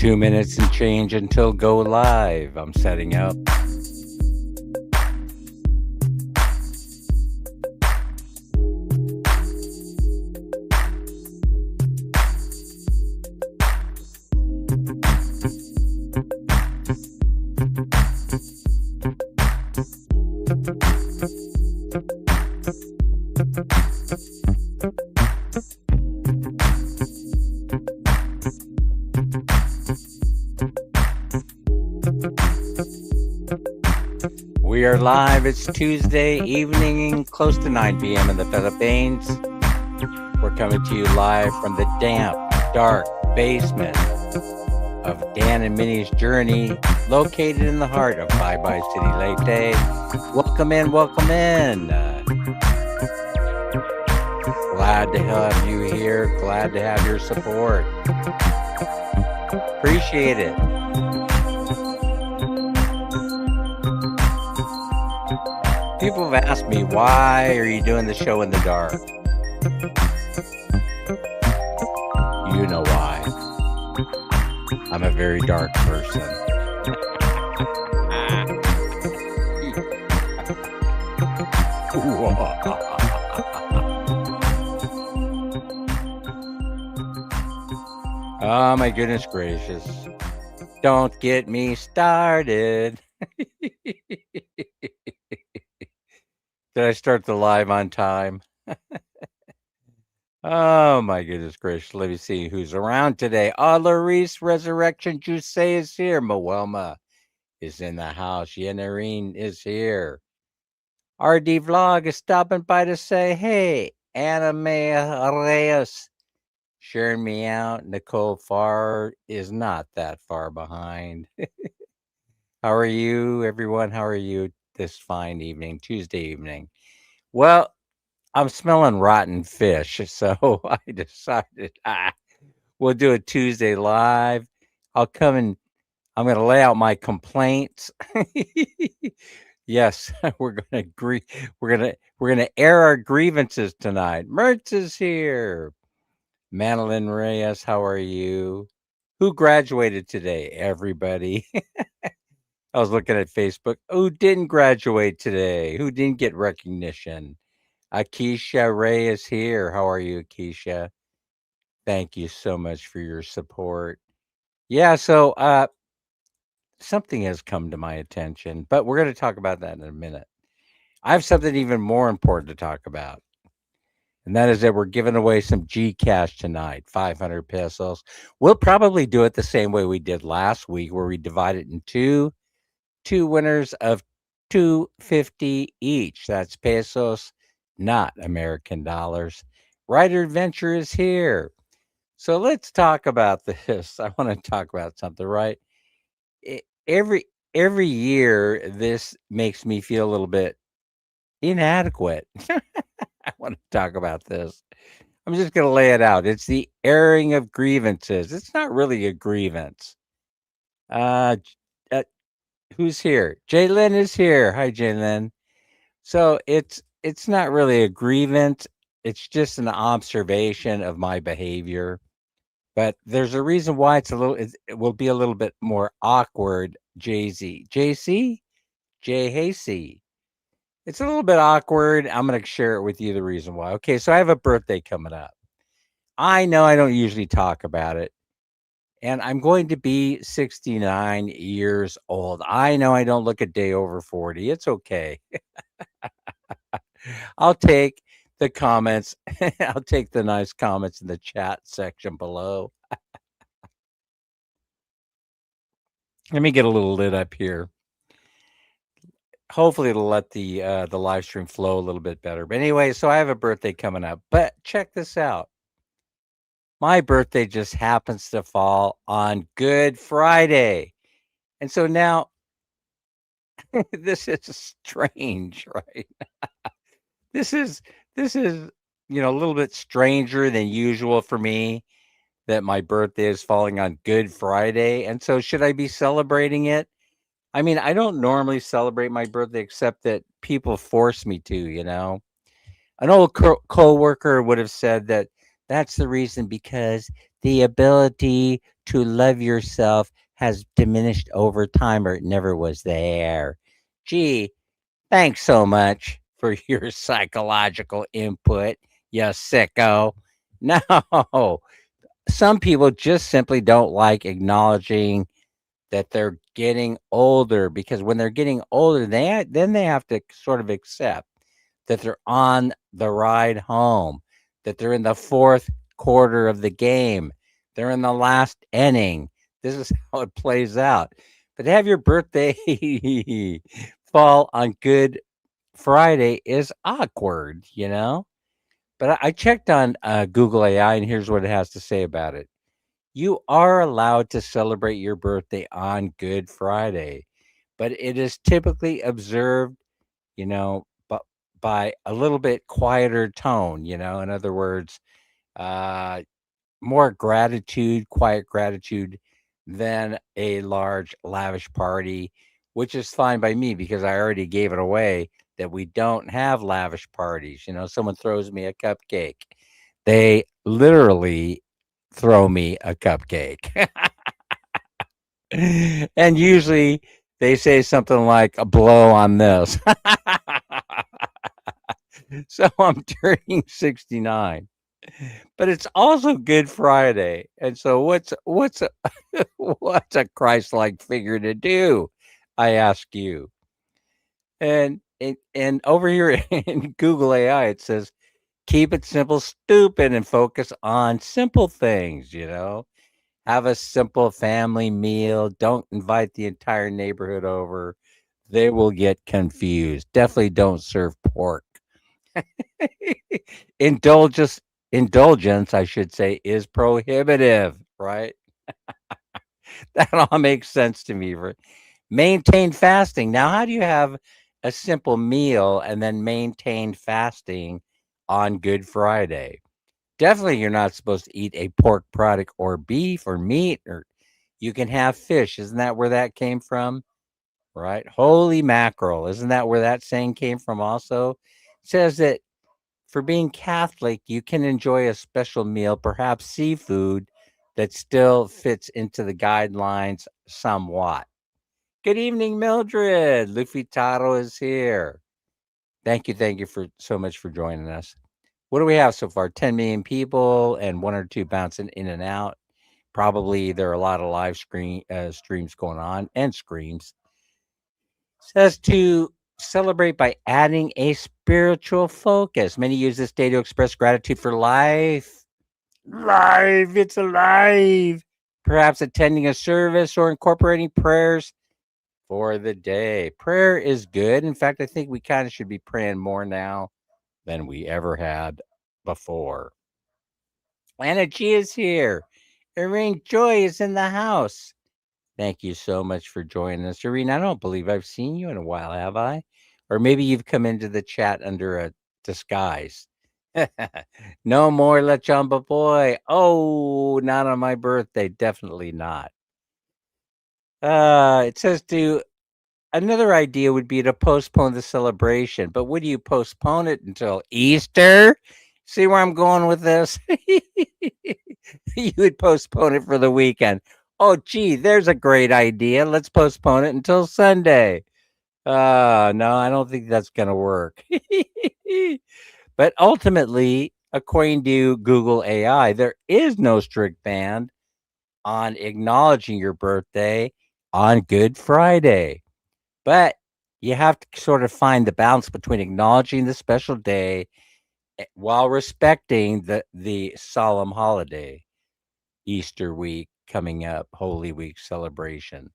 2 minutes and change until go live. I'm setting up. We are live. It's Tuesday evening, close to 9 p.m. in the Philippines. We're coming to you live from the damp, dark basement of Dan and Minnie's Journey, located in the heart of Bye Bye City Leyte. Welcome in, welcome in. Glad to have you here. Glad to have your support. Appreciate it. People have asked me, why are you doing the show in the dark? You know why. I'm a very dark person. Oh my goodness gracious. Don't get me started. Did I start the live on time? Oh my goodness gracious. Let me see who's around today. Larice Resurrection Juice is here. Moelma is in the house. Yenarine is here. RD Vlog is stopping by to say, hey, Anime Reyes sharing me out. Nicole Farr is not that far behind. How are you, everyone? How are you this fine evening, Tuesday evening? Well, I'm smelling rotten fish, so I decided we'll do a Tuesday live. I'll come and I'm going to lay out my complaints. Yes, we're going to air our grievances tonight. Mertz is here. Madeline Reyes, how are you? Who graduated today? Everybody. I was looking at Facebook. Who didn't graduate today? Who didn't get recognition? Akeisha Ray is here. How are you, Akeisha? Thank you so much for your support. Yeah, so something has come to my attention, but we're going to talk about that in a minute. I have something even more important to talk about, and that is that we're giving away some GCASH tonight, 500 pesos. We'll probably do it the same way we did last week, where we divide it in two winners of 250 each. That's pesos, not American dollars. Writer Adventure is here. So let's talk about this. I want to talk about something, right? Every year, this makes me feel a little bit inadequate. I want to talk about this. I'm just going to lay it out. It's the airing of grievances. It's not really a grievance. Who's here? Jalen is here. Hi, Jalen. So it's not really a grievance. It's just an observation of my behavior. But there's a reason why it will be a little bit more awkward. JC, J Hasey. It's a little bit awkward. I'm going to share it with you the reason why. Okay, so I have a birthday coming up. I know I don't usually talk about it. And I'm going to be 69 years old. I know I don't look a day over 40. It's okay. I'll take the comments. I'll take the nice comments in the chat section below. Let me get a little lit up here. Hopefully it'll let the live stream flow a little bit better. But anyway, so I have a birthday coming up. But check this out. My birthday just happens to fall on Good Friday. And so now this is strange, right? This is a little bit stranger than usual for me that my birthday is falling on Good Friday. And so should I be celebrating it? I mean, I don't normally celebrate my birthday except that people force me to. An old co-worker would have said that that's the reason, because the ability to love yourself has diminished over time or it never was there. Gee, thanks so much for your psychological input, you sicko. No, some people just simply don't like acknowledging that they're getting older because when they're getting older, then they have to sort of accept that they're on the ride home, that they're in the fourth quarter of the game, they're in the last inning. This is how it plays out. But to have your birthday fall on Good Friday is awkward, you know? But I checked on Google AI, and here's what it has to say about it. You are allowed to celebrate your birthday on Good Friday, but it is typically observed, you know, but by a little bit quieter tone, in other words, uh, more gratitude, quiet gratitude than a large, lavish party, which is fine by me because I already gave it away that we don't have lavish parties. Someone throws me a cupcake, they literally throw me a cupcake. And usually they say something like a blow on this. So I'm turning 69. But it's also Good Friday. And so what's a what's a Christ-like figure to do? I ask you. And over here in Google AI it says keep it simple, stupid, and focus on simple things. Have a simple family meal. Don't invite the entire neighborhood over. They will get confused. Definitely don't serve pork. Indulgence, indulgence, I should say, is prohibitive, right? That all makes sense to me. Maintain fasting. Now, how do you have a simple meal and then maintain fasting on Good Friday? Definitely, you're not supposed to eat a pork product or beef or meat, or you can have fish. Isn't that where that came from? Right? Holy mackerel. Isn't that where that saying came from also? It says that for being Catholic, you can enjoy a special meal, perhaps seafood, that still fits into the guidelines somewhat. Good evening, Mildred. Luffy Taro is here. Thank you for so much for joining us. What do we have so far? 10 million people and one or two bouncing in and out. Probably there are a lot of live streams going on and screams. Says to celebrate by adding a spiritual focus. Many use this day to express gratitude for life. Life, it's alive. Perhaps attending a service or incorporating prayers for the day. Prayer is good. In fact, I think we kind of should be praying more now than we ever had before. Anna G is here. Irene Joy is in the house. Thank you so much for joining us. Irene, I don't believe I've seen you in a while, have I? Or maybe you've come into the chat under a disguise. No more La Chamba Boy. Oh, not on my birthday. Definitely not. It says to another idea would be to postpone the celebration, but would you postpone it until Easter? See where I'm going with this? You would postpone it for the weekend. Oh, gee, there's a great idea. Let's postpone it until Sunday. No, I don't think that's going to work. But ultimately, according to Google AI, there is no strict ban on acknowledging your birthday on Good Friday. But you have to sort of find the balance between acknowledging the special day while respecting the solemn holiday, Easter week coming up, Holy Week celebration.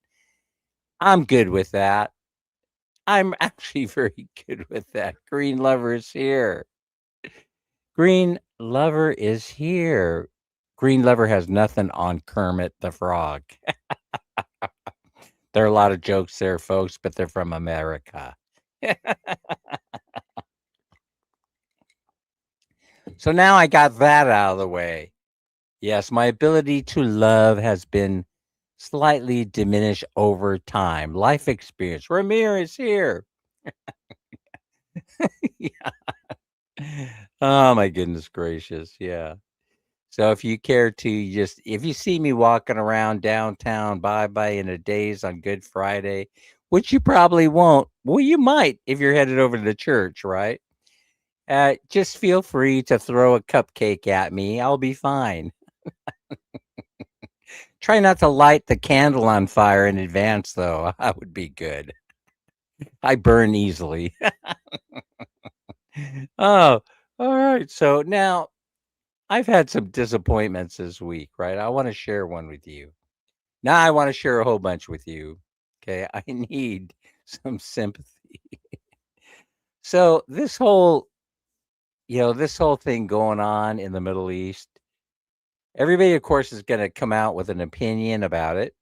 I'm good with that. I'm actually very good with that. Green Lover is here. Green Lover is here. Green Lover has nothing on Kermit the Frog. There are a lot of jokes there, folks, but they're from America. So now I got that out of the way. Yes, my ability to love has been slightly diminished over time. Life experience. Ramir is here. Yeah. Oh my goodness gracious. Yeah. So if you care to just if you see me walking around downtown bye in a daze on Good Friday, which you probably won't. Well, you might if you're headed over to the church, right? Just feel free to throw a cupcake at me. I'll be fine. Try not to light the candle on fire in advance, though. I would be good. I burn easily. Oh, all right. So now I've had some disappointments this week, right? I want to share one with you. Now I want to share a whole bunch with you. Okay. I need some sympathy. So this whole thing going on in the Middle East, everybody, of course, is going to come out with an opinion about it.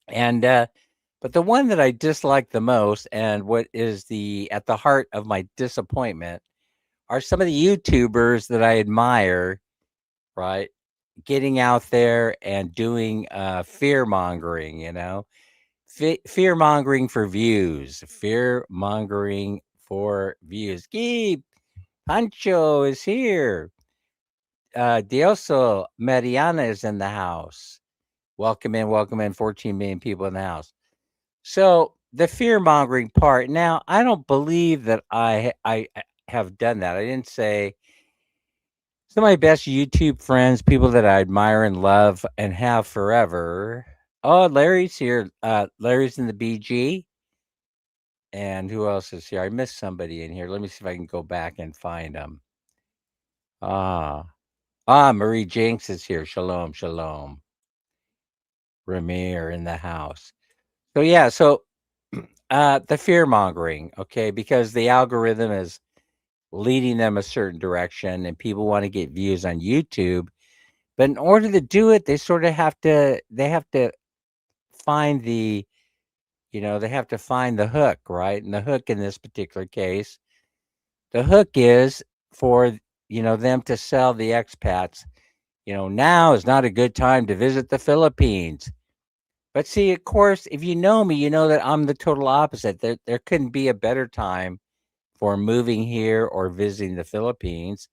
And, but the one that I dislike the most and what is at the heart of my disappointment are some of the YouTubers that I admire, right? Getting out there and doing fear mongering, fear mongering for views, fear mongering for views. Keep Pancho is here. Dioso Mariana is in the house. Welcome in, welcome in. 14 million people in the house. So the fear mongering part. Now, I don't believe that I have done that. I didn't say some of my best YouTube friends, people that I admire and love and have forever. Oh, Larry's here. Larry's in the BG. And who else is here? I missed somebody in here. Let me see if I can go back and find them. Ah, Marie Jinx is here. Shalom, shalom. Ramir in the house. So yeah, so the fear mongering, okay, because the algorithm is leading them a certain direction and people want to get views on YouTube. But in order to do it, they sort of have to find they have to find the hook, right? And the hook in this particular case, the hook is for, them to sell the expats, now is not a good time to visit the Philippines. But see, of course, if you know me, you know that I'm the total opposite. There couldn't be a better time for moving here or visiting the Philippines.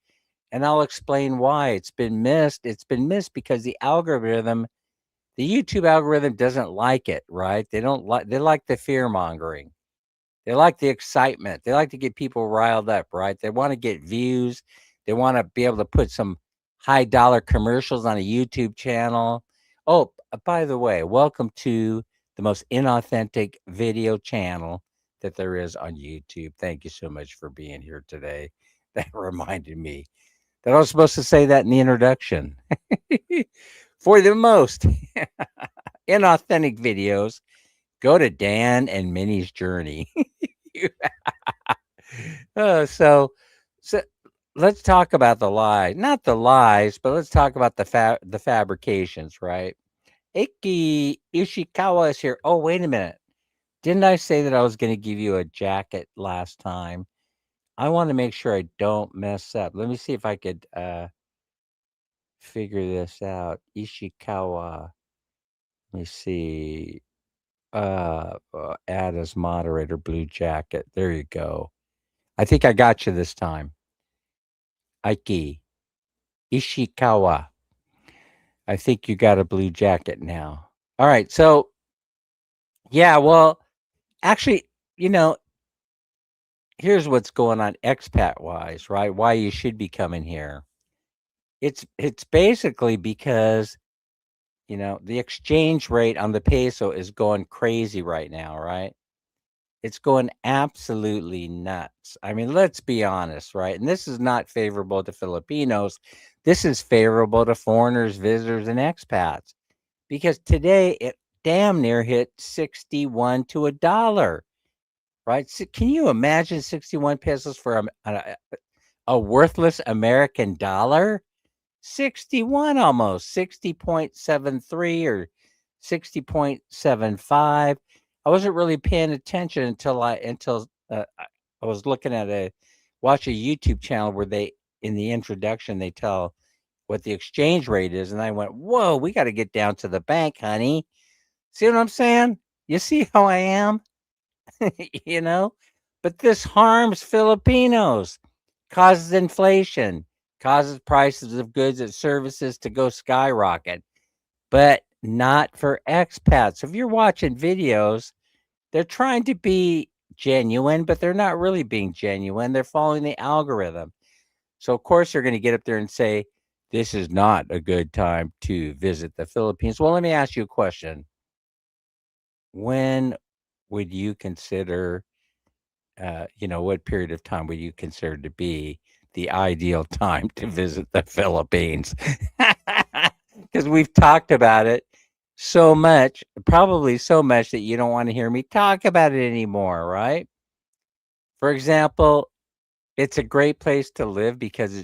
And I'll explain why it's been missed. It's been missed because the YouTube algorithm doesn't like it, right? They like the fear mongering. They like the excitement. They like to get people riled up, right? They want to get views. They want to be able to put some high dollar commercials on a YouTube channel. Oh, by the way, welcome to the most inauthentic video channel that there is on YouTube. Thank you so much for being here today. That reminded me that I was supposed to say that in the introduction. For the most inauthentic videos, go to Dan and Minnie's Journey. So, so let's talk about the lies. Not the lies, but let's talk about the fabrications, right? Iki Ishikawa is here. Oh, wait a minute. Didn't I say that I was going to give you a jacket last time? I want to make sure I don't mess up. Let me see if I could figure this out. Ishikawa. Let me see. Add as moderator, blue jacket. There you go. I think I got you this time. Aiki Ishikawa. I think you got a blue jacket now. All right. So, yeah, well, actually, you know, here's what's going on expat wise, right? Why you should be coming here. It's basically because, the exchange rate on the peso is going crazy right now, right? It's going absolutely nuts. I mean, let's be honest, right? And this is not favorable to Filipinos. This is favorable to foreigners, visitors, and expats because today it damn near hit 61 to a dollar, right? So can you imagine 61 pesos for a worthless American dollar? 61 almost, 60.73 or 60.75. I wasn't really paying attention until I was looking at watch a YouTube channel where in the introduction they tell what the exchange rate is, and I went, "Whoa, we got to get down to the bank, honey." See what I'm saying? You see how I am? you know? But this harms Filipinos, causes inflation, causes prices of goods and services to go skyrocket, but not for expats. So if you're watching videos, they're trying to be genuine, but they're not really being genuine. They're following the algorithm. So of course they're going to get up there and say, this is not a good time to visit the Philippines. Well, let me ask you a question. When would you consider, what period of time would you consider to be the ideal time to visit the Philippines? Because we've talked about it so much, probably so much that you don't want to hear me talk about it anymore, right? For example, it's a great place to live because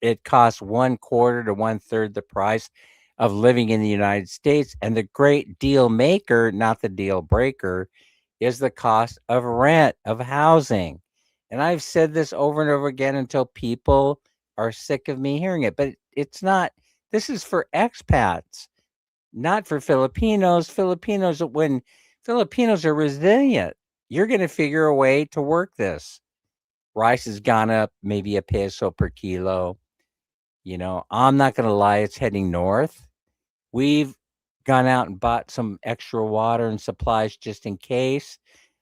it costs 1/4 to 1/3 the price of living in the United States, and the great deal maker, not the deal breaker, is the cost of rent, of housing. And I've said this over and over again until people are sick of me hearing it, but it's not. This is for expats, not for Filipinos. When Filipinos are resilient, you're gonna figure a way to work this. Rice has gone up maybe a peso per kilo. I'm not gonna lie, it's heading north. We've gone out and bought some extra water and supplies just in case.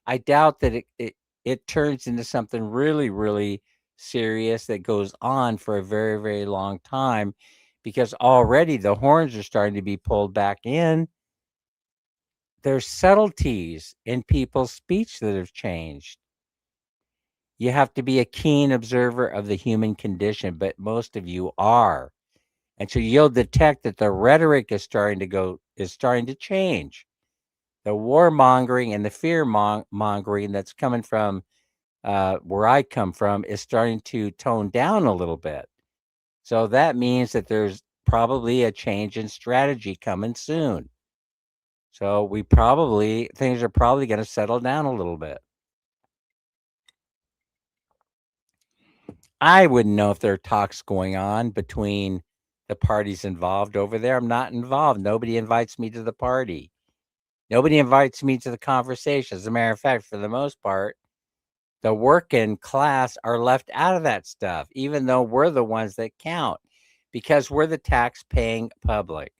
I doubt that it turns into something really, really serious that goes on for a very, very long time, because already the horns are starting to be pulled back in. There's subtleties in people's speech that have changed. You have to be a keen observer of the human condition, but most of you are. And so you'll detect that the rhetoric is starting to change. The warmongering and the fear mongering that's coming from where I come from is starting to tone down a little bit. So that means that there's probably a change in strategy coming soon. So things are probably going to settle down a little bit. I wouldn't know if there are talks going on between the parties involved over there. I'm not involved. Nobody invites me to the party. Nobody invites me to the conversation. As a matter of fact, for the most part, the working class are left out of that stuff, even though we're the ones that count because we're the tax paying public.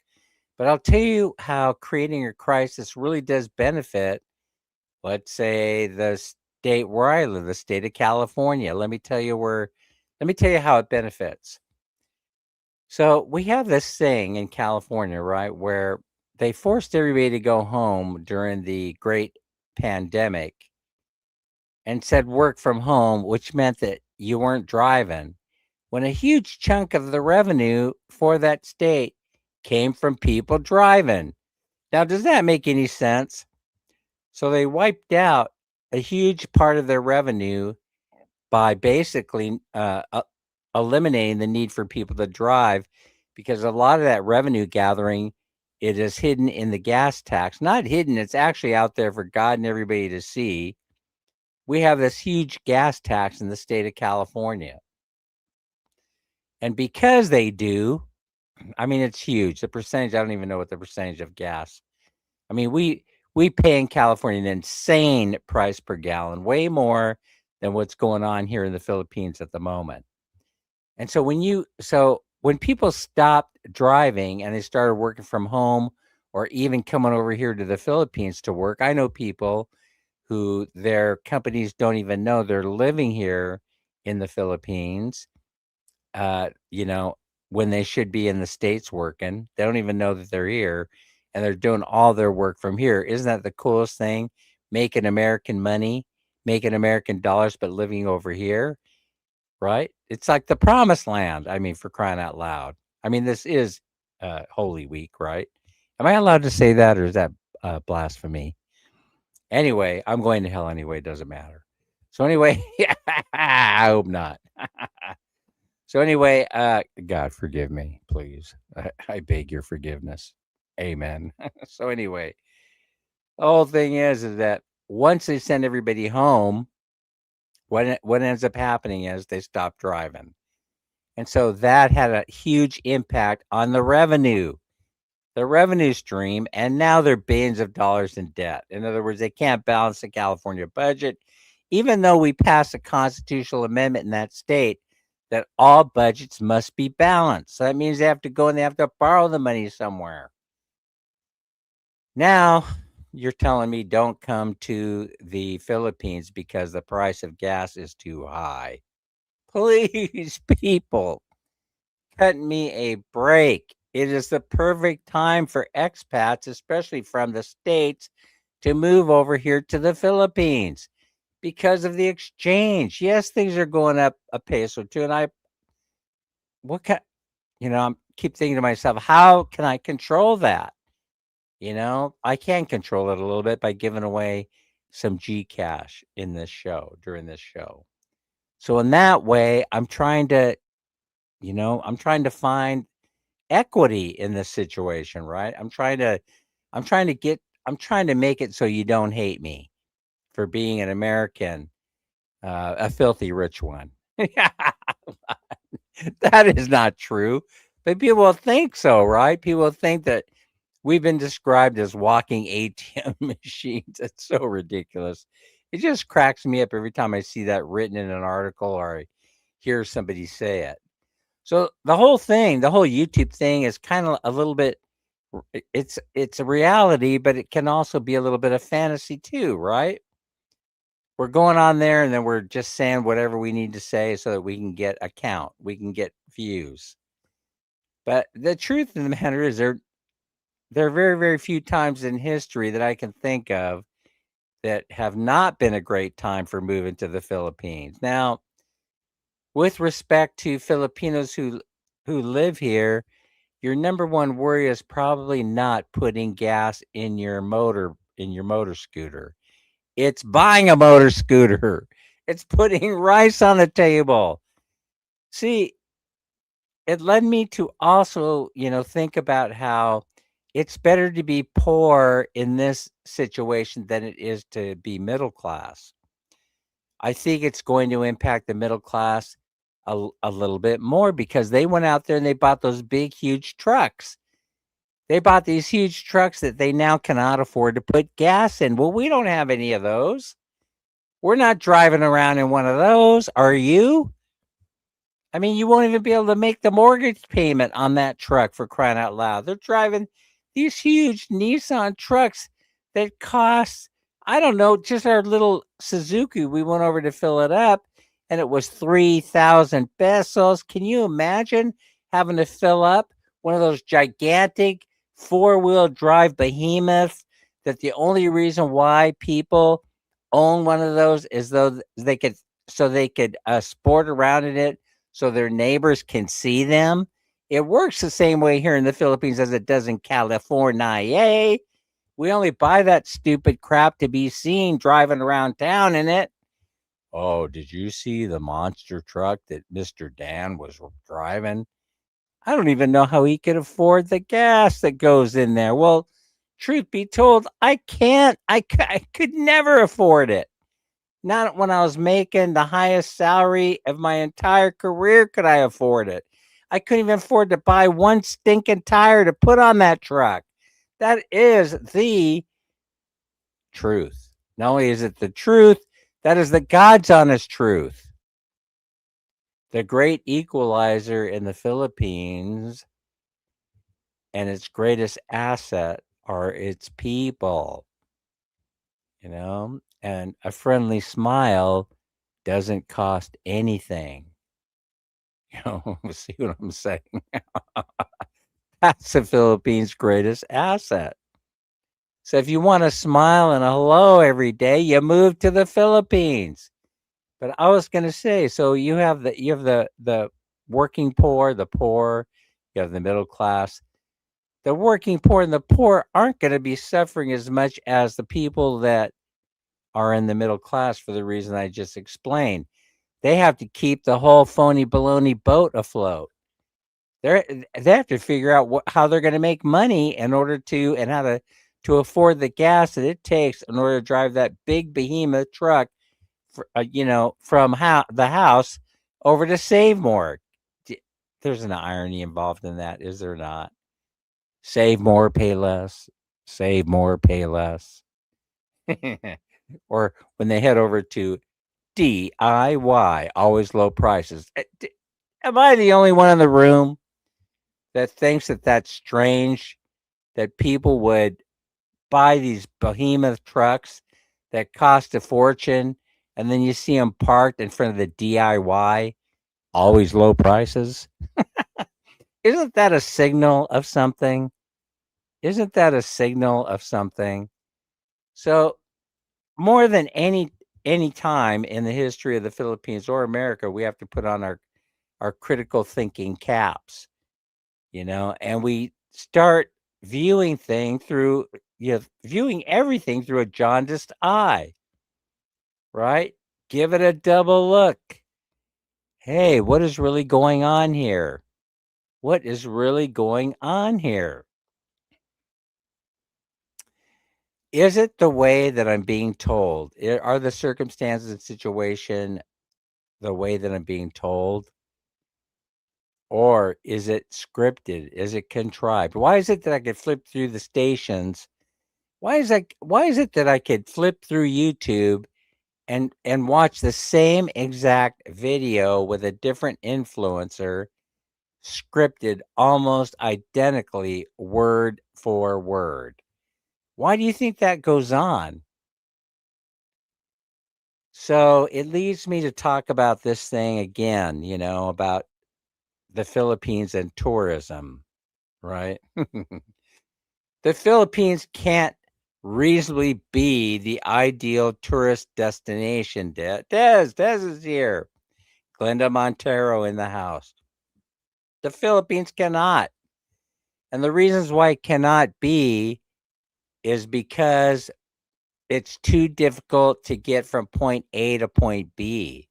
But I'll tell you how creating a crisis really does benefit, let's say, the state where I live, the state of California. Let me tell you how it benefits. So we have this thing in California, right, where they forced everybody to go home during the great pandemic and said work from home, which meant that you weren't driving, when a huge chunk of the revenue for that state came from people driving. Now, does that make any sense? So they wiped out a huge part of their revenue by basically eliminating the need for people to drive, because a lot of that revenue gathering, it is hidden in the gas tax. Not hidden, it's actually out there for God and everybody to see. We have this huge gas tax in the state of California. And because they do, I mean, it's huge. The percentage, I don't even know what the percentage of gas. I mean, we pay in California an insane price per gallon, way more than what's going on here in the Philippines at the moment. And so when people stopped driving and they started working from home or even coming over here to the Philippines to work, I know people who their companies don't even know they're living here in the Philippines, uh, you know, when they should be in the States working. They don't even know that they're here, and they're doing all their work from here. Isn't that the coolest thing? Making American money, making American dollars, but living over here, right? It's like the promised land. I mean, for crying out loud. I mean, this is Holy Week, right? Am I allowed to say that, or is that blasphemy? Anyway, I'm going to hell anyway. It doesn't matter. So anyway, I hope not. So anyway, God forgive me, please. I beg your forgiveness. Amen. So anyway, the whole thing is that once they send everybody home, what ends up happening is they stop driving. And so that had a huge impact on the revenue stream, and now they're billions of dollars in debt. In other words, they can't balance the California budget. Even though we passed a constitutional amendment in that state that all budgets must be balanced. So that means they have to go and they have to borrow the money somewhere. Now, you're telling me don't come to the Philippines because the price of gas is too high. Please, people, cut me a break. It is the perfect time for expats, especially from the States, to move over here to the Philippines because of the exchange. Yes, things are going up a peso too. And what can, I keep thinking to myself, how can I control that? I can control it a little bit by giving away some GCASH in this show, during this show. So in that way, I'm trying to find equity in this situation, right? I'm trying to make it so you don't hate me for being an American, a filthy rich one. That is not true. But people think so, right? People think that we've been described as walking ATM machines. It's so ridiculous. It just cracks me up every time I see that written in an article or I hear somebody say it. So the whole thing, the whole YouTube thing is kind of a little bit it's a reality, but it can also be a little bit of fantasy too, right? We're going on there and then we're just saying whatever we need to say so that we can get a count, we can get views. But the truth of the matter is there are very, very few times in history that I can think of that have not been a great time for moving to the Philippines. Now, with respect to Filipinos who live here, your number one worry is probably not putting gas in your motor scooter. It's buying a motor scooter. It's putting rice on the table. See, it led me to also, think about how it's better to be poor in this situation than it is to be middle class. I think it's going to impact the middle class a little bit more because they went out there and they bought those big, huge trucks. They bought these huge trucks that they now cannot afford to put gas in. Well, we don't have any of those. We're not driving around in one of those. Are you? I mean, you won't even be able to make the mortgage payment on that truck for crying out loud. They're driving these huge Nissan trucks that cost, I don't know, just our little Suzuki. We went over to fill it up and it was 3,000 pesos. Can you imagine having to fill up one of those gigantic four-wheel drive behemoths that the only reason why people own one of those is though they could sport around in it so their neighbors can see them. It works the same way here in the Philippines as it does in California. Yay! We only buy that stupid crap to be seen driving around town in it. Oh, did you see the monster truck that Mr. Dan was driving? I don't even know how he could afford the gas that goes in there. Well, truth be told, I can't. I could never afford it. Not when I was making the highest salary of my entire career could I afford it. I couldn't even afford to buy one stinking tire to put on that truck. That is the truth. Not only is it the truth, that is the God's honest truth. The great equalizer in the Philippines and its greatest asset are its people, and a friendly smile doesn't cost anything. See what I'm saying? That's the Philippines' greatest asset. So if you want a smile and a hello every day, you move to the Philippines. But I was going to say, so you have the working poor, the poor, you have the middle class. The working poor and the poor aren't going to be suffering as much as the people that are in the middle class for the reason I just explained. They have to keep the whole phony baloney boat afloat. They have to figure out how they're going to make money in order to and how to afford the gas that it takes in order to drive that big behemoth truck, from the house over to Save More. There's an irony involved in that, is there not? Save more, pay less. Save more, pay less. Or when they head over to DIY, always low prices. Am I the only one in the room that thinks that that's strange that people would buy these behemoth trucks that cost a fortune and then you see them parked in front of the DIY, always low prices? Isn't that a signal of something? Isn't that a signal of something? So, more than any time in the history of the Philippines or America, we have to put on our critical thinking caps, and we start viewing thing through viewing everything through a jaundiced eye, right? Give it a double look. Hey, what is really going on here? What is really going on here? Is it the way that I'm being told? Are the circumstances and situation the way that I'm being told? Or is it scripted? Is it contrived? Why is it that I could flip through the stations? Why is it that I could flip through YouTube and watch the same exact video with a different influencer, scripted almost identically word for word? Why do you think that goes on? So it leads me to talk about this thing again, about the Philippines and tourism, right? The Philippines can't reasonably be the ideal tourist destination. Des is here. Glenda Montero in the house. The Philippines cannot. And the reasons why it cannot be is because it's too difficult to get from point A to point B.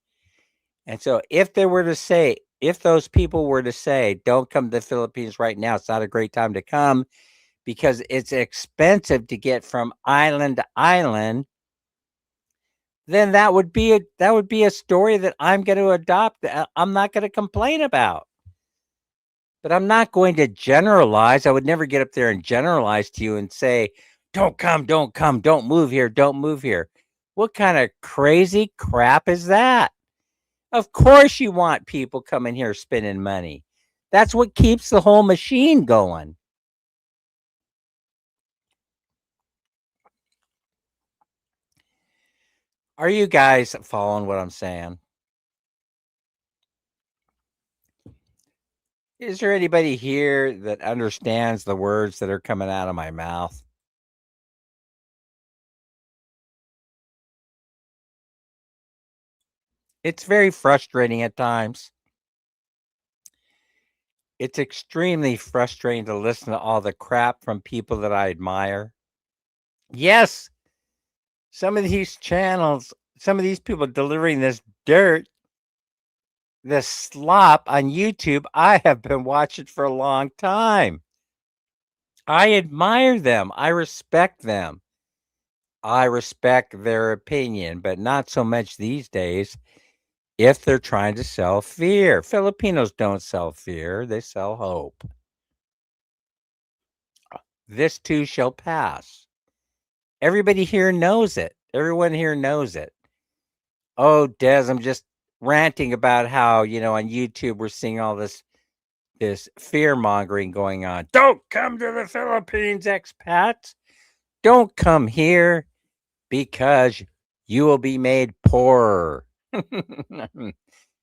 And so if those people were to say, don't come to the Philippines right now, it's not a great time to come because it's expensive to get from island to island, then that would be a story that I'm going to adopt. I'm not going to complain about. But I'm not going to generalize. I would never get up there and generalize to you and say, don't come, don't move here, don't move here. What kind of crazy crap is that? Of course you want people coming here spending money. That's what keeps the whole machine going. Are you guys following what I'm saying? Is there anybody here that understands the words that are coming out of my mouth? It's very frustrating at times. It's extremely frustrating to listen to all the crap from people that I admire. Yes, some of these channels, some of these people delivering this dirt, this slop on YouTube, I have been watching for a long time. I admire them. I respect them. I respect their opinion, but not so much these days if they're trying to sell fear. Filipinos don't sell fear, they sell hope. This too shall pass. Everybody here knows it. Everyone here knows it. Oh, Des, I'm just ranting about how, on YouTube we're seeing all this fear mongering going on. Don't come to the Philippines, expats. Don't come here because you will be made poorer.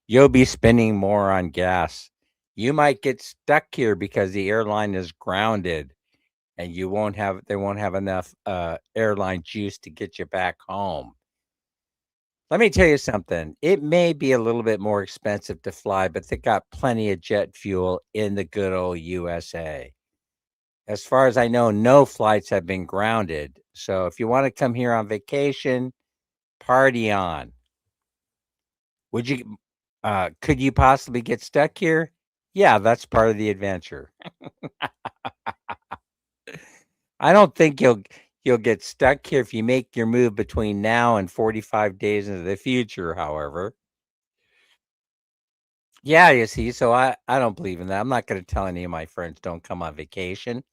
You'll be spending more on gas. You might get stuck here because the airline is grounded and they won't have enough airline juice to get you back home. Let me tell you something. It may be a little bit more expensive to fly, but they got plenty of jet fuel in the good old USA. As far as I know, no flights have been grounded. So if you want to come here on vacation, party on. Could you possibly get stuck here? Yeah, that's part of the adventure. I don't think you'll get stuck here if you make your move between now and 45 days into the future, however. Yeah, you see, so I don't believe in that. I'm not going to tell any of my friends don't come on vacation.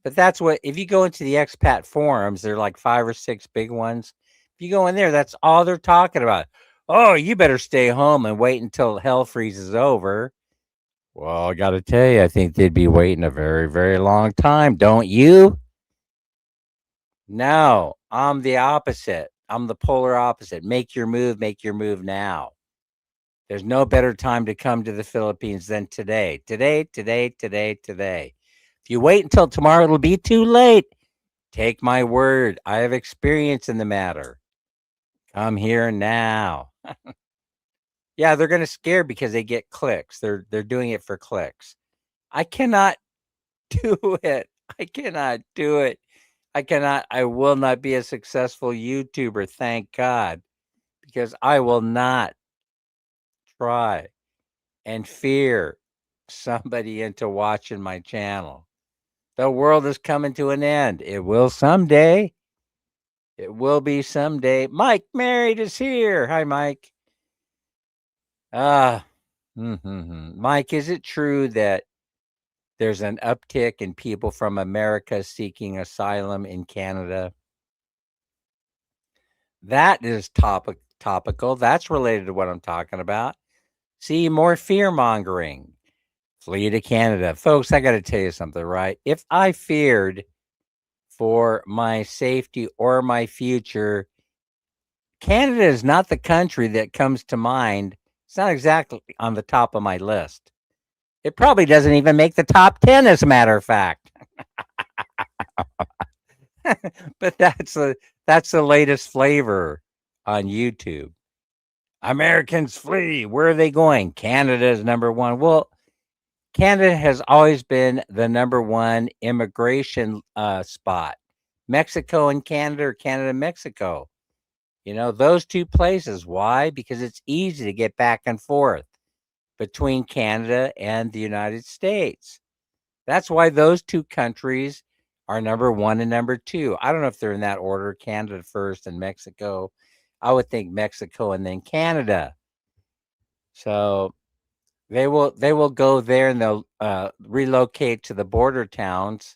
But that's what if you go into the expat forums, there are like 5 or 6 big ones. If you go in there, that's all they're talking about. Oh, you better stay home and wait until hell freezes over. Well, I got to tell you, I think they'd be waiting a very, very long time, don't you? No, I'm the opposite. I'm the polar opposite. Make your move now. There's no better time to come to the Philippines than today. Today, today, today, today. If you wait until tomorrow, it'll be too late. Take my word. I have experience in the matter. Come here now. Yeah, they're going to scare because they get clicks. They're doing it for clicks. I cannot do it. I cannot do it. I will not be a successful YouTuber, thank God, because I will not try and fear somebody into watching my channel. The world is coming to an end. It will someday. It will be someday. Mike Married is here. Hi, Mike. Ah, Mike, is it true that there's an uptick in people from America seeking asylum in Canada? That is topical. That's related to what I'm talking about. See, more fear mongering. Flee to Canada. Folks, I got to tell you something, right? If I feared for my safety or my future, Canada is not the country that comes to mind. It's not exactly on the top of my list. It probably doesn't even make the top 10, as a matter of fact. But that's the latest flavor on YouTube. Americans flee. Where are they going? Canada is number one. Well, Canada has always been the number one immigration spot. Mexico and Canada, or Canada and Mexico. You know, those two places. Why? Because it's easy to get back and forth between Canada and the United States. That's why those two countries are number one and number two. I don't know if they're in that order, Canada first and Mexico. I would think Mexico and then Canada. So they will go there, and they'll relocate to the border towns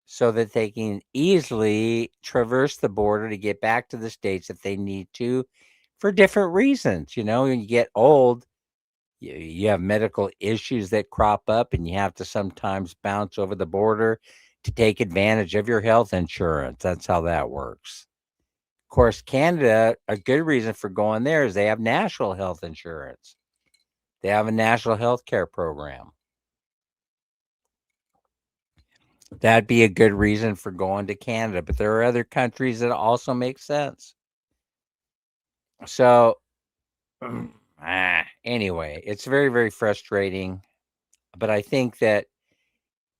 so that they can easily traverse the border to get back to the states if they need to, for different reasons. You know, when you get old, you have medical issues that crop up, and you have to sometimes bounce over the border to take advantage of your health insurance. That's how that works. Of course, Canada, a good reason for going there is they have national health insurance. They have a national health care program. That'd be a good reason for going to Canada, but there are other countries that also make sense. So, anyway, it's very, very frustrating. But I think that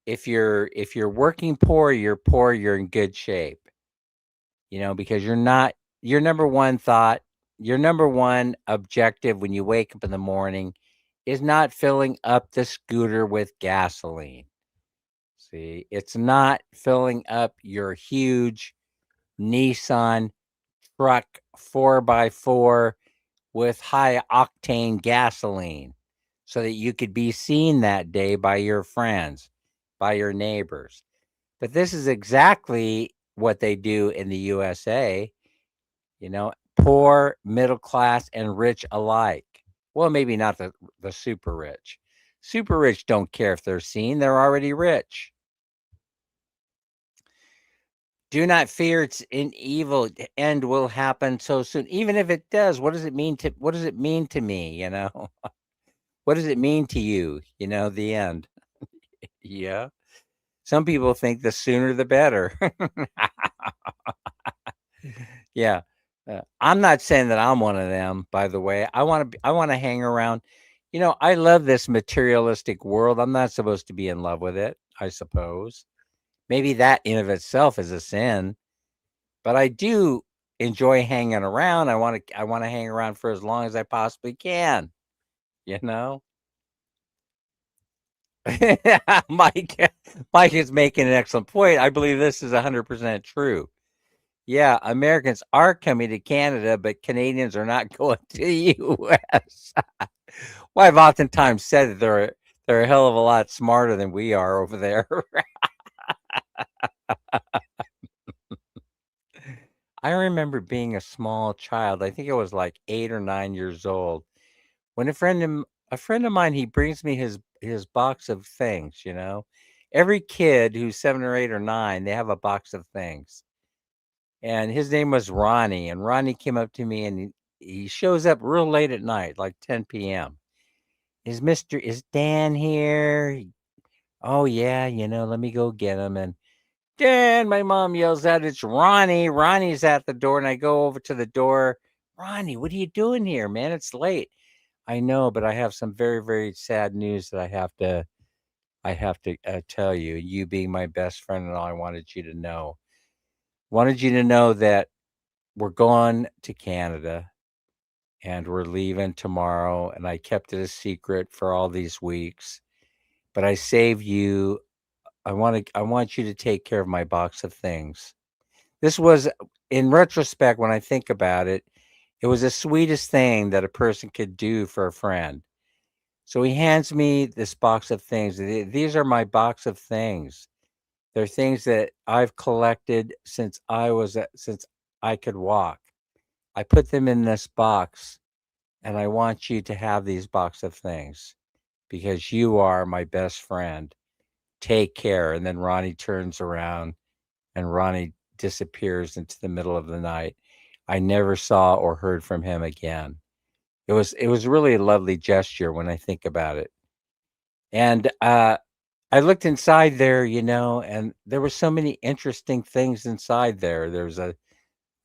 if you're working poor, you're poor, you're in good shape. You know, because you're not your number one thought, your number one objective when you wake up in the morning is not filling up the scooter with gasoline. See, it's not filling up your huge Nissan truck 4x4 with high octane gasoline so that you could be seen that day by your friends, by your neighbors. But this is exactly what they do in the USA, you know, poor, middle class, and rich alike. Well, maybe not the super rich. Super rich don't care if they're seen, they're already rich. Do not fear it's an evil end will happen so soon. Even if it does, what does it mean to me, you know? What does it mean to you, you know, the end? Yeah. Some people think the sooner the better. Yeah. I'm not saying that I'm one of them, by the way. I want to hang around. You know, I love this materialistic world. I'm not supposed to be in love with it, I suppose. Maybe that in of itself is a sin, but I do enjoy hanging around. I want to hang around for as long as I possibly can, you know? Mike Mike is making an excellent point. I believe this is 100% true. Yeah, Americans are coming to Canada, but Canadians are not going to the US. Well, I've oftentimes said that they're a hell of a lot smarter than we are over there. I remember being a small child. I think I was like 8 or 9 years old when a friend a friend of mine, he brings me his box of things, you know. Every kid who's 7 or 8 or 9, they have a box of things. And his name was Ronnie, and Ronnie came up to me and he shows up real late at night, like 10 p.m. Is Dan here? Oh yeah, let me go get him. And Dan, my mom yells out, it's Ronnie. Ronnie's at the door, and I go over to the door. Ronnie, what are you doing here, man? It's late. I know, but I have some very, very sad news that I have to tell you. You being my best friend and all, I wanted you to know. Wanted you to know that we're going to Canada and we're leaving tomorrow. And I kept it a secret for all these weeks, but I saved you. I want you to take care of my box of things. This was, in retrospect, when I think about it, it was the sweetest thing that a person could do for a friend. So he hands me this box of things. These are my box of things. They're things that I've collected since I could walk. I put them in this box, and I want you to have these box of things because you are my best friend. Take care. And then Ronnie turns around and Ronnie disappears into the middle of the night. I never saw or heard from him again. It was really a lovely gesture when I think about it. And I looked inside there, and there were so many interesting things inside there. There's a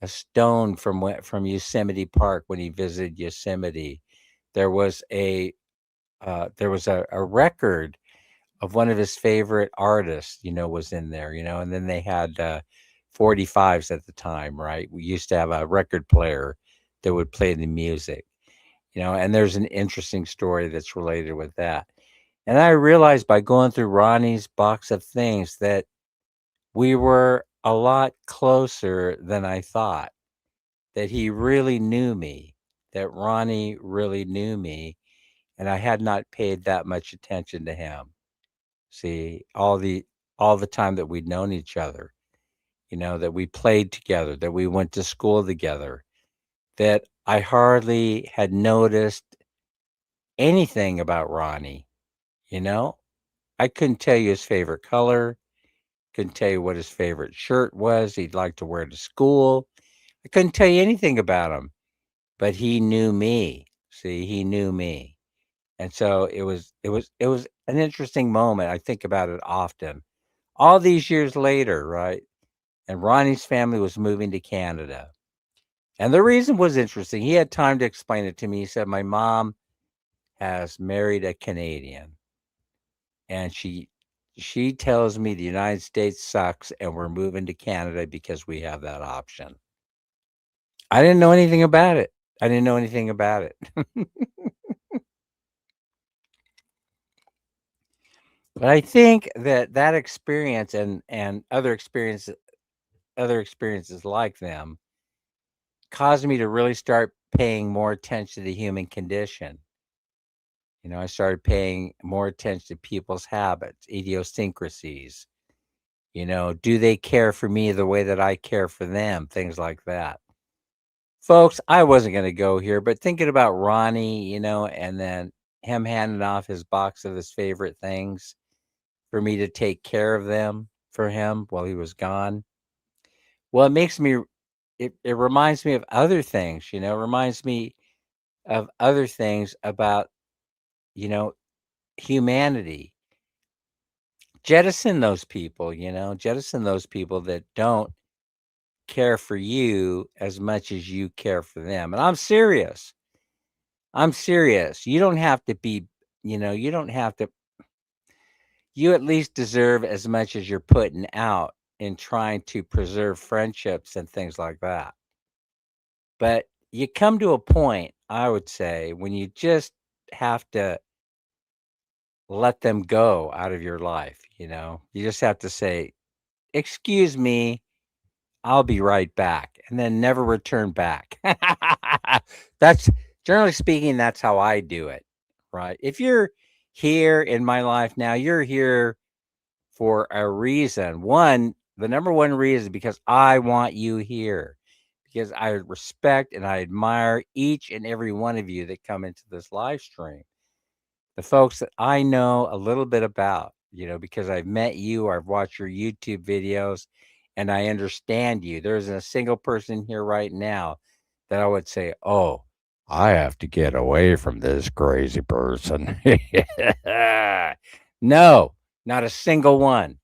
stone from Yosemite Park when he visited Yosemite. There was a record of one of his favorite artists, was in there, and then they had 45s at the time, right? We used to have a record player that would play the music, and there's an interesting story that's related with that. And I realized by going through Ronnie's box of things that we were a lot closer than I thought, that he really knew me, that Ronnie really knew me, and I had not paid that much attention to him. See, all the time that we'd known each other, that we played together, that we went to school together, that I hardly had noticed anything about Ronnie, you know? I couldn't tell you his favorite color, couldn't tell you what his favorite shirt was he'd like to wear to school. I couldn't tell you anything about him, but he knew me. See, he knew me. And so it was an interesting moment. I think about it often. All these years later, right? And Ronnie's family was moving to Canada. And the reason was interesting. He had time to explain it to me. He said, my mom has married a Canadian, and she tells me the United States sucks and we're moving to Canada because we have that option. I didn't know anything about it. I didn't know anything about it. But I think that experience and other experiences like them caused me to really start paying more attention to the human condition. I started paying more attention to people's habits, idiosyncrasies. Do they care for me the way that I care for them? Things like that. Folks, I wasn't going to go here, but thinking about Ronnie, and then him handing off his box of his favorite things for me to take care of them for him while he was gone. Well, it reminds me of other things, reminds me of other things about, you know, humanity. Jettison those people that don't care for you as much as you care for them. And I'm serious. I'm serious. You don't have to be, you don't have to, you at least deserve as much as you're putting out in trying to preserve friendships and things like that. But you come to a point, I would say, when you just have to let them go out of your life. You just have to say, excuse me, I'll be right back, and then never return back. That's generally speaking, that's how I do it, right? If you're here in my life now, you're here for a reason. The number one reason, because I want you here, because I respect and I admire each and every one of you that come into this live stream. the folks that I know a little bit about, because I've met you, I've watched your YouTube videos, and I understand you. There isn't a single person here right now that I would say, "Oh, I have to get away from this crazy person." No, not a single one.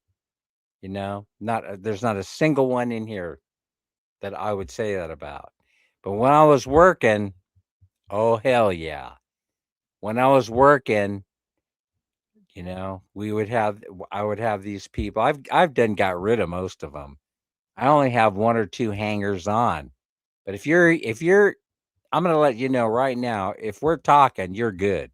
There's not a single one in here that I would say that about. But when I was working, oh hell yeah. When I was working, we would have I would have these people. I've done got rid of most of them. I only have one or two hangers on. But if you're I'm going to let you know right now, if we're talking, you're good.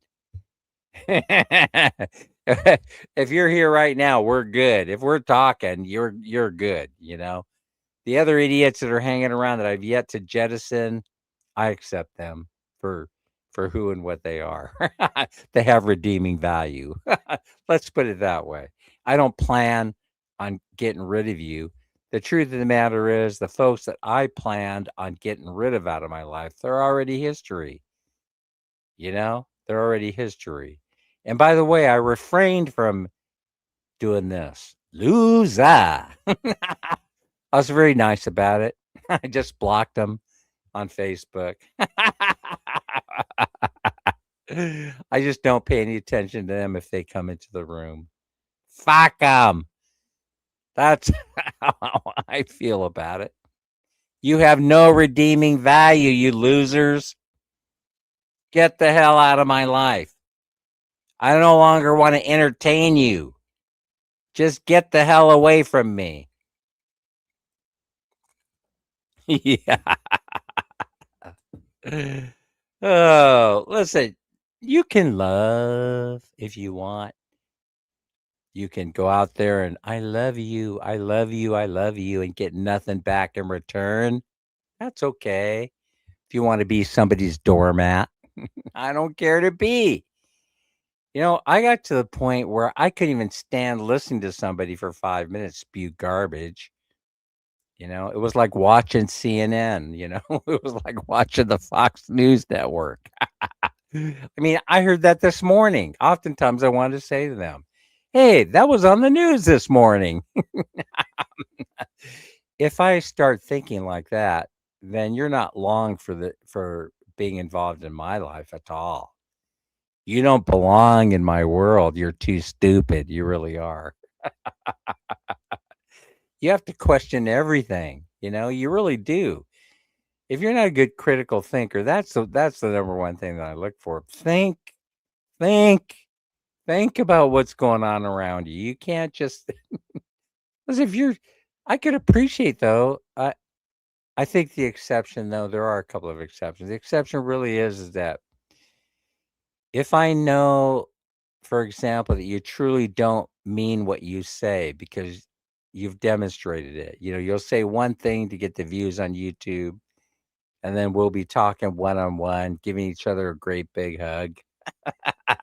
If you're here right now, we're good. If we're talking, you're good. The other idiots that are hanging around that I've yet to jettison, I accept them for for who and what they are. They have redeeming value. Let's put it that way. I don't plan on getting rid of you. The truth of the matter is, the folks that I planned on getting rid of out of my life, they're already history. They're already history. And by the way, I refrained from doing this. Loser. I was very nice about it. I just blocked them on Facebook. I just don't pay any attention to them if they come into the room. Fuck them. That's how I feel about it. You have no redeeming value, you losers. Get the hell out of my life. I no longer want to entertain you. Just get the hell away from me. Yeah. Oh, listen, you can love if you want. You can go out there and I love you, I love you, I love you, and get nothing back in return. That's okay. If you want to be somebody's doormat, I don't care to be. I got to the point where I couldn't even stand listening to somebody for 5 minutes spew garbage. It was like watching CNN, it was like watching the Fox News Network. I mean, I heard that this morning. Oftentimes I wanted to say to them, "Hey, that was on the news this morning." If I start thinking like that, then you're not long for being involved in my life at all. You don't belong in my world. You're too stupid. You really are. You have to question everything, you really do. If you're not a good critical thinker, that's the number one thing that I look for. Think, think about what's going on around you. You can't just because if you're I could appreciate though. I think the exception though, there are a couple of exceptions. The exception really is that if I know, for example, that you truly don't mean what you say because you've demonstrated it. You'll say one thing to get the views on YouTube, and then we'll be talking one on one, giving each other a great big hug.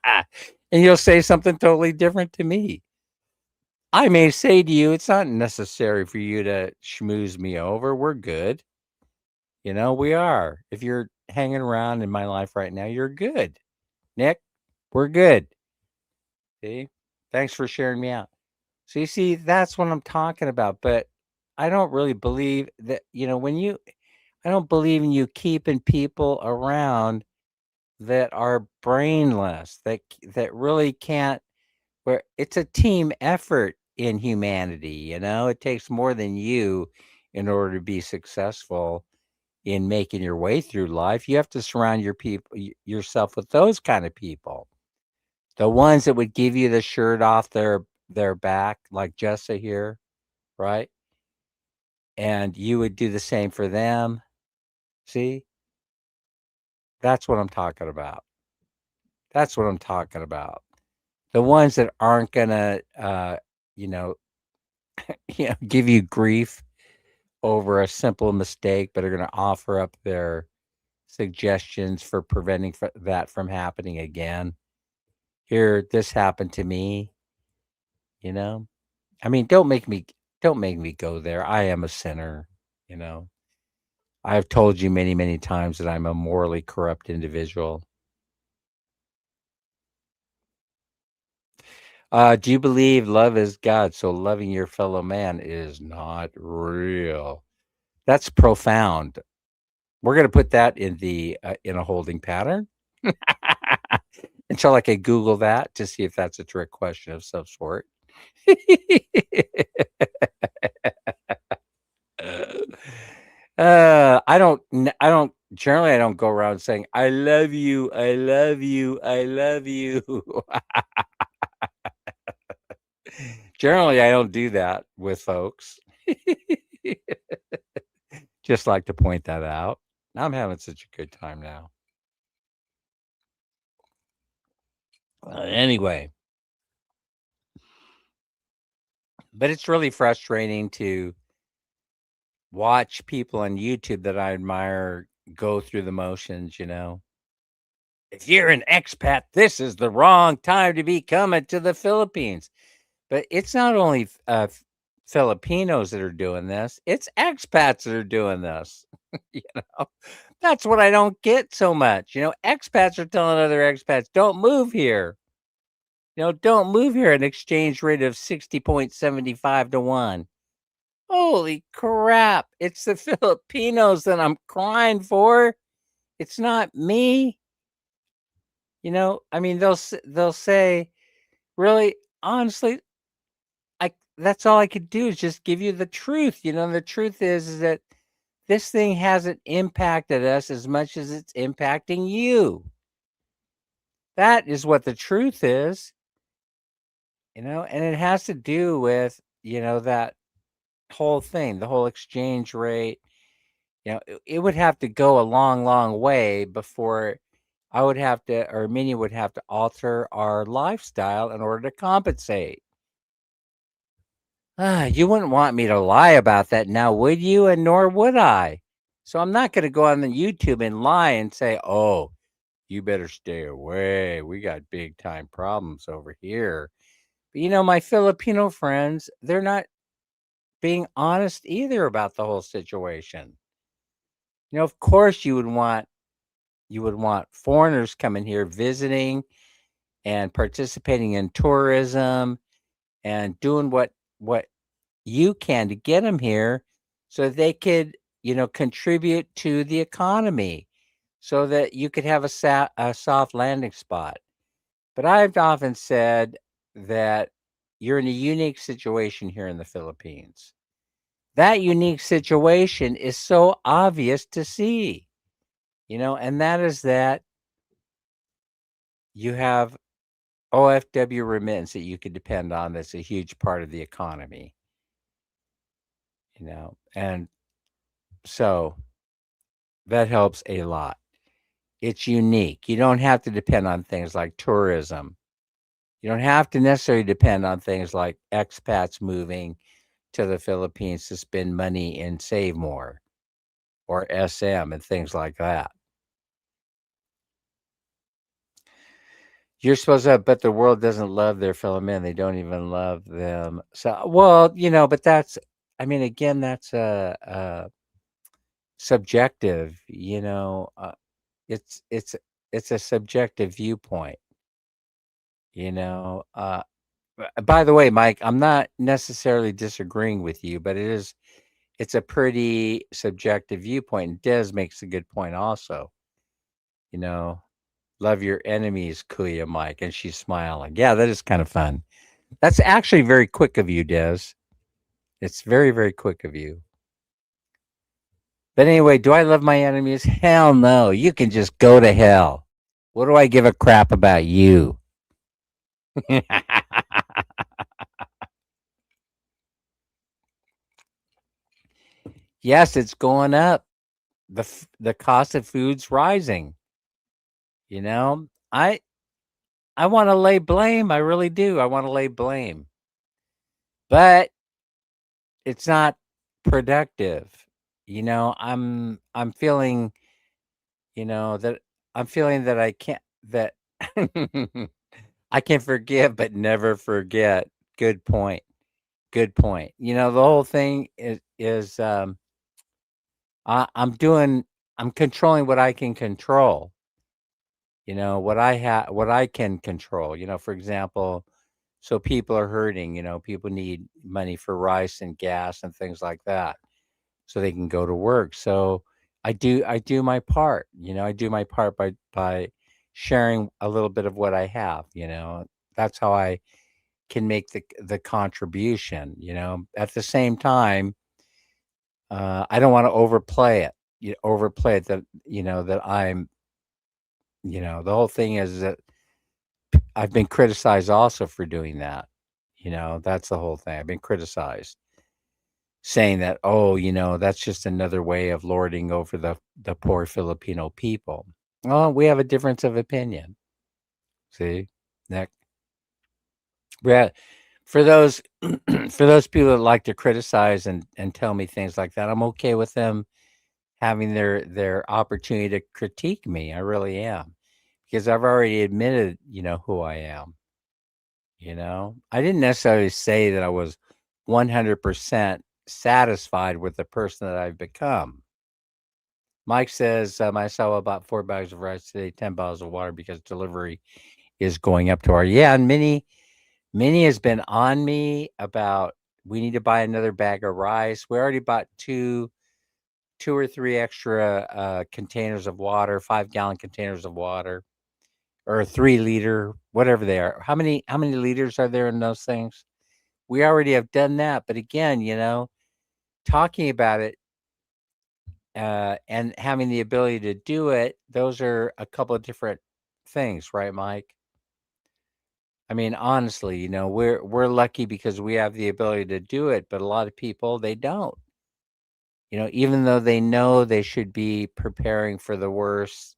And you'll say something totally different to me. I may say to you, it's not necessary for you to schmooze me over. We're good. We are. If you're hanging around in my life right now, you're good. Nick, we're good. See? Thanks for sharing me out. So you see, that's what I'm talking about. But I don't really believe that, I don't believe in you keeping people around that are brainless, that really can't, where it's a team effort in humanity. It takes more than you in order to be successful in making your way through life. You have to surround yourself with those kind of people. The ones that would give you the shirt off their back, like Jessa here, right? And you would do the same for them. See? That's what I'm talking about. That's what I'm talking about. The ones that aren't gonna you know, give you grief over a simple mistake, but are gonna offer up their suggestions for preventing that from happening again. Here, this happened to me, you know? I mean, don't make me go there. I am a sinner, you know? I have told you many, many times that I'm a morally corrupt individual. Do you believe love is God, so loving your fellow man is not real? That's profound. We're gonna put that in a holding pattern until I can Google that to see if that's a trick question of some sort. I don't generally, I don't go around saying, "I love you, I love you, I love you." Generally, I don't do that with folks. Just like to point that out. I'm having such a good time now. Anyway, but it's really frustrating to watch people on YouTube that I admire go through the motions. If you're an expat, this is the wrong time to be coming to the Philippines. But it's not only Filipinos that are doing this, it's expats that are doing this. you know, that's what I don't get so much. Expats are telling other expats, don't move here. Don't move here at an exchange rate of 60.75 to 1. Holy crap. It's the Filipinos that I'm crying for. It's not me. I mean, they'll say, really, honestly, that's all I could do is just give you the truth. The truth is that this thing hasn't impacted us as much as it's impacting you. That is what the truth is, and it has to do with, that whole thing, the whole exchange rate. It would have to go a long, long way before I would have to, or Minnie would have to alter our lifestyle in order to compensate. You wouldn't want me to lie about that now, would you? And nor would I. So I'm not going to go on the YouTube and lie and say, oh, you better stay away. We got big time problems over here. But my Filipino friends, they're not being honest either about the whole situation. Of course you would want foreigners coming here visiting and participating in tourism and doing what you can to get them here so they could, contribute to the economy so that you could have a soft landing spot. But I've often said that you're in a unique situation here in the Philippines. That unique situation is so obvious to see, and that is that you have OFW remittance that you could depend on. That's a huge part of the economy, and so that helps a lot. It's unique. You don't have to depend on things like tourism. You don't have to necessarily depend on things like expats moving to the Philippines to spend money and save more, or SM and things like that. You're supposed to, but the world doesn't love their fellow men. They don't even love them. So, well, but I mean, again, that's subjective. It's it's a subjective viewpoint. You know. By the way, Mike, I'm not necessarily disagreeing with you, but it's a pretty subjective viewpoint. And Des makes a good point also. You know, love your enemies, Kuya Mike, and she's smiling. Yeah, that is kind of fun. That's actually very quick of you, Des. It's very, very quick of you. But anyway, do I love my enemies? Hell no. You can just go to hell. What do I give a crap about you? Yes, it's going up. The cost of food's rising. You know, I want to lay blame. I really do. I want to lay blame, but it's not productive. I'm feeling, that I'm feeling that I can't that I can forgive but never forget. Good point. Good point. The whole thing is I'm doing I'm controlling what I can control. What I can control. For example, So people are hurting, people need money for rice and gas and things like that so they can go to work. So I do my part, I do my part by sharing a little bit of what I have. That's how I can make the contribution. At the same time, I don't want to overplay it that the whole thing is that I've been criticized also for doing that. That's the whole thing. I've been criticized saying that, oh, that's just another way of lording over the poor Filipino people. Well, we have a difference of opinion. See, Nick. Yeah, for those for those people that like to criticize and tell me things like that, I'm okay with them having their opportunity to critique me. I really am, because I've already admitted, who I am. I didn't necessarily say that I was 100% satisfied with the person that I've become. Mike says, I saw about 4 bags of rice today, 10 bottles of water because delivery is going up to our. Yeah, and Minnie has been on me about we need to buy another bag of rice. We already bought two or three extra containers of water, 5-gallon containers of water, or 3 liter, whatever they are. How many liters are there in those things? We already have done that, but again, talking about it and having the ability to do it, those are a couple of different things, right, Mike? I mean, honestly, we're lucky because we have the ability to do it, but a lot of people they don't. Even though they know they should be preparing for the worst,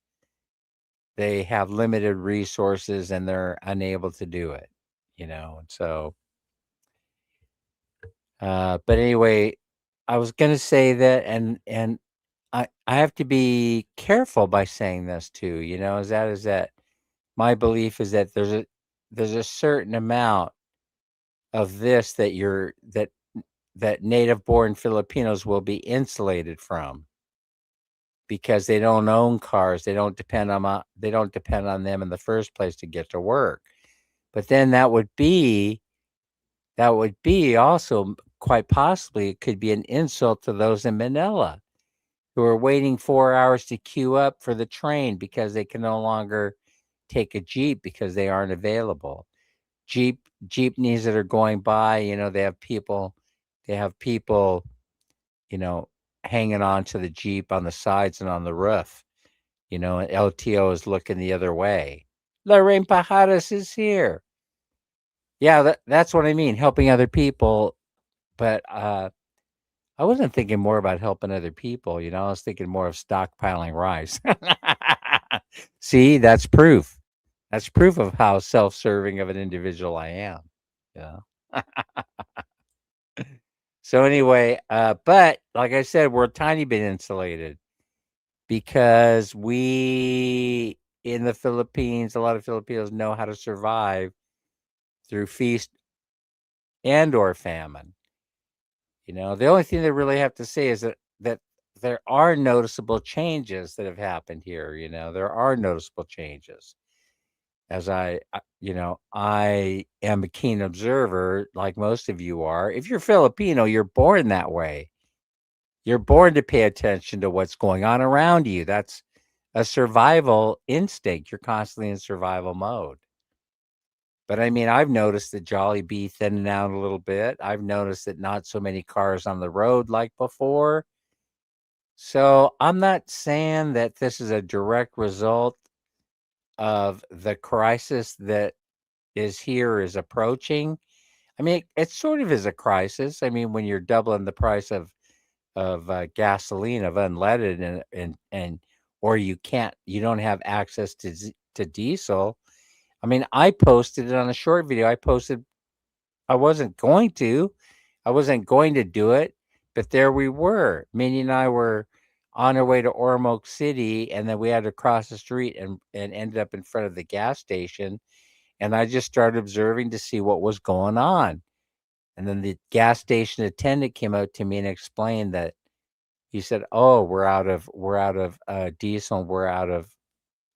they have limited resources and they're unable to do it. And so but anyway, I was gonna say that, and I have to be careful by saying this too. Is that my belief is that there's a certain amount of this that native born Filipinos will be insulated from because they don't own cars. They don't depend on them in the first place to get to work. But then that would be also quite possibly it could be an insult to those in Manila who are waiting 4 hours to queue up for the train because they can no longer take a Jeep because they aren't available. Jeepneys that are going by, they have people, you know, hanging on to the Jeep on the sides and on the roof, and LTO is looking the other way. Lorraine Pajares is here. Yeah, that's what I mean, helping other people. But I wasn't thinking more about helping other people, I was thinking more of stockpiling rice. See, that's proof. That's proof of how self-serving of an individual I am. Yeah. So anyway, but like I said, we're a tiny bit insulated because we in the Philippines, a lot of Filipinos know how to survive through feast and or famine. The only thing they really have to say is that there are noticeable changes that have happened here. There are noticeable changes. As I am a keen observer, like most of you are. If you're Filipino, you're born that way. You're born to pay attention to what's going on around you. That's a survival instinct. You're constantly in survival mode. But I mean, I've noticed the Jollibee thinning out a little bit. I've noticed that not so many cars on the road like before. So I'm not saying that this is a direct result of the crisis that is approaching. I mean, it sort of is a crisis. I mean, when you're doubling the price of gasoline, of unleaded, and or you don't have access to diesel. I mean, I posted it on a short video. I wasn't going to. I wasn't going to do it, but there we were. Minnie and I were on our way to Ormoc City, and then we had to cross the street and ended up in front of the gas station. And I just started observing to see what was going on. And then the gas station attendant came out to me and explained that he said, "Oh, we're out of diesel, we're out of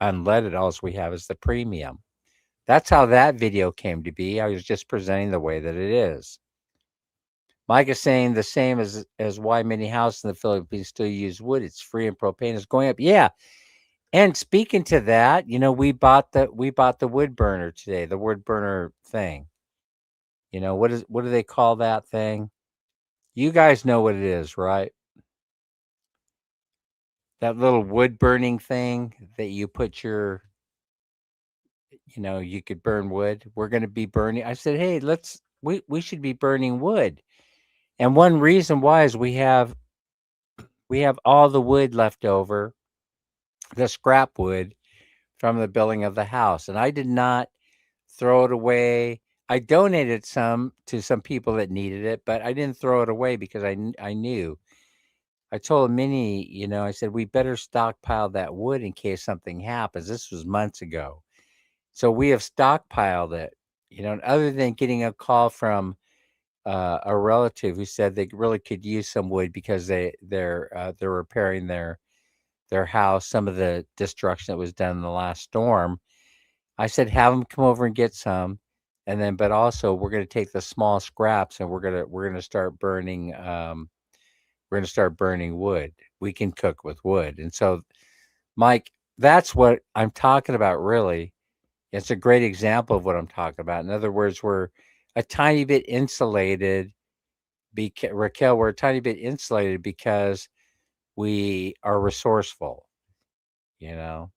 unleaded. All we have is the premium." That's how that video came to be. I was just presenting the way that it is. Mike is saying the same as why many houses in the Philippines still use wood. It's free and propane is going up. Yeah. And speaking to that, we bought the wood burner today, the wood burner thing. What do they call that thing? You guys know what it is, right? That little wood burning thing that you put you could burn wood. We're going to be burning. I said, "Hey, we should be burning wood." And one reason why is we have all the wood left over, the scrap wood from the building of the house, and I did not throw it away. I donated some to some people that needed it, but I didn't throw it away because I knew. I told Minnie, I said we better stockpile that wood in case something happens. This was months ago. So we have stockpiled it, and other than getting a call from a relative who said they really could use some wood because they're repairing their house, some of the destruction that was done in the last storm. I said have them come over and get some, and then but also we're going to take the small scraps and we're going to start burning wood. We can cook with wood, and so Mike, that's what I'm talking about. Really, it's a great example of what I'm talking about. In other words, we're a tiny bit insulated. Raquel, we're a tiny bit insulated because we are resourceful, you know.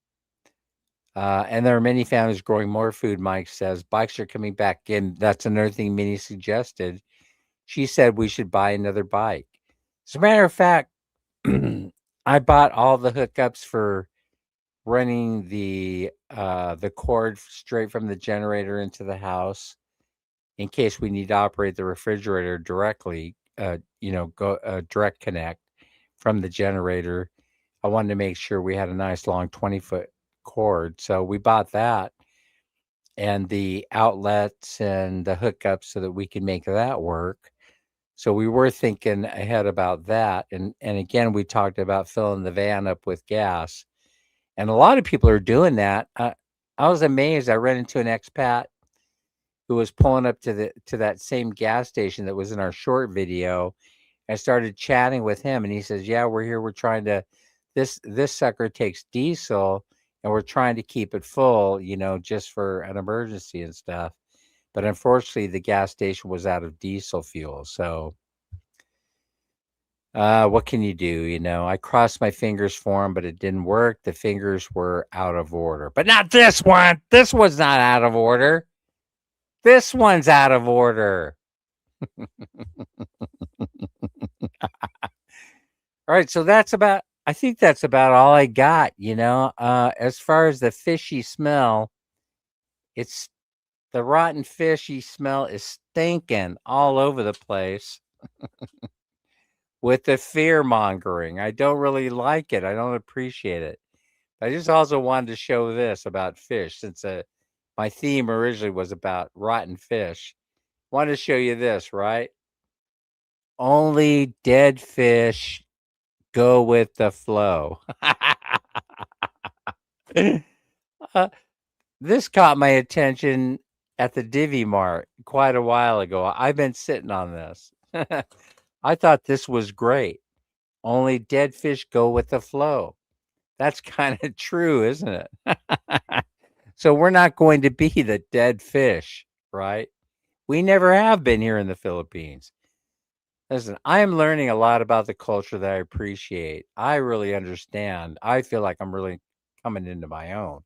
And there are many families growing more food, Mike says. Bikes are coming back in. That's another thing Minnie suggested. She said we should buy another bike. As a matter of fact, I bought all the hookups for running the cord straight from the generator into the house in case we need to operate the refrigerator directly, go direct connect from the generator. I wanted to make sure we had a nice long 20-foot cord. So we bought that and the outlets and the hookups so that we can make that work. So we were thinking ahead about that. And again, we talked about filling the van up with gas. And a lot of people are doing that. I was amazed. I ran into an expat who was pulling up to that same gas station that was in our short video. I started chatting with him, and he says, "Yeah, we're here. We're trying to this sucker takes diesel, and we're trying to keep it full, just for an emergency and stuff. But unfortunately, the gas station was out of diesel fuel. So, what can you do? I crossed my fingers for him, but it didn't work. The fingers were out of order, but not this one. This one's not out of order. This one's out of order." All right, so I think that's about all I got, as far as the fishy smell, it's the rotten fishy smell is stinking all over the place with the fear mongering. I don't really like it. I don't appreciate it. I just also wanted to show this about fish since my theme originally was about rotten fish. Wanted to show you this, right? Only dead fish go with the flow. Uh, this caught my attention at the Divvy Mart quite a while ago. I've been sitting on this. I thought this was great. Only dead fish go with the flow. That's kind of true, isn't it? So we're not going to be the dead fish, right? We never have been here in the Philippines. Listen, I am learning a lot about the culture that I appreciate. I really understand. I feel like I'm really coming into my own.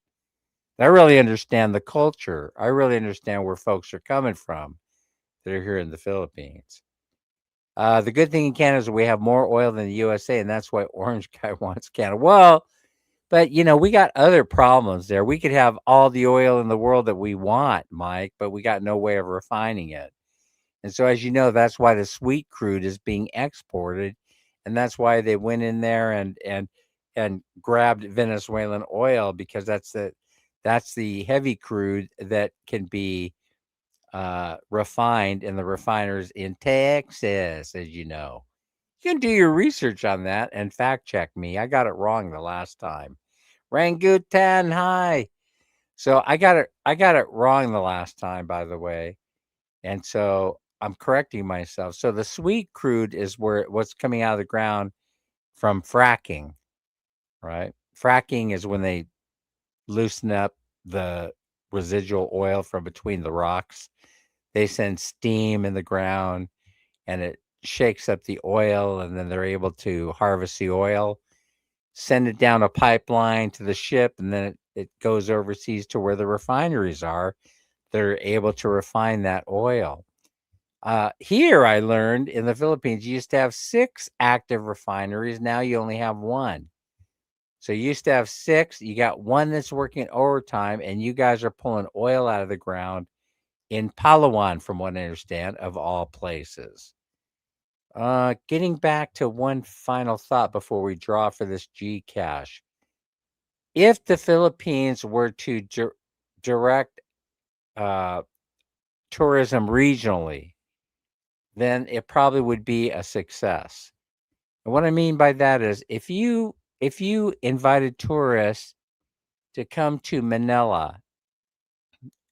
I really understand the culture. I really understand where folks are coming from that are here in the Philippines. The good thing in Canada is we have more oil than the USA, and that's why Orange Guy wants Canada. Well, but we got other problems there. We could have all the oil in the world that we want, Mike, but we got no way of refining it. And so, as you know, that's why the sweet crude is being exported, and that's why they went in there and grabbed Venezuelan oil because that's the heavy crude that can be refined in the refiners in Texas, as you know. You can do your research on that and fact check me. I got it wrong the last time. Rangoon, hi. So I got it wrong the last time, by the way, and so I'm correcting myself. So the sweet crude is what's coming out of the ground from fracking, right? Fracking is when they loosen up the residual oil from between the rocks. They send steam in the ground and it shakes up the oil, and then they're able to harvest the oil, send it down a pipeline to the ship, and then it goes overseas to where the refineries are. They're able to refine that oil. Here, I learned in the Philippines, you used to have 6 active refineries. Now you only have 1. So you used to have 6. You got 1 that's working overtime, and you guys are pulling oil out of the ground in Palawan, from what I understand, of all places. Getting back to one final thought before we draw for this GCASH. If the Philippines were to direct uh, tourism regionally, then it probably would be a success. And what I mean by that is if you invited tourists to come to Manila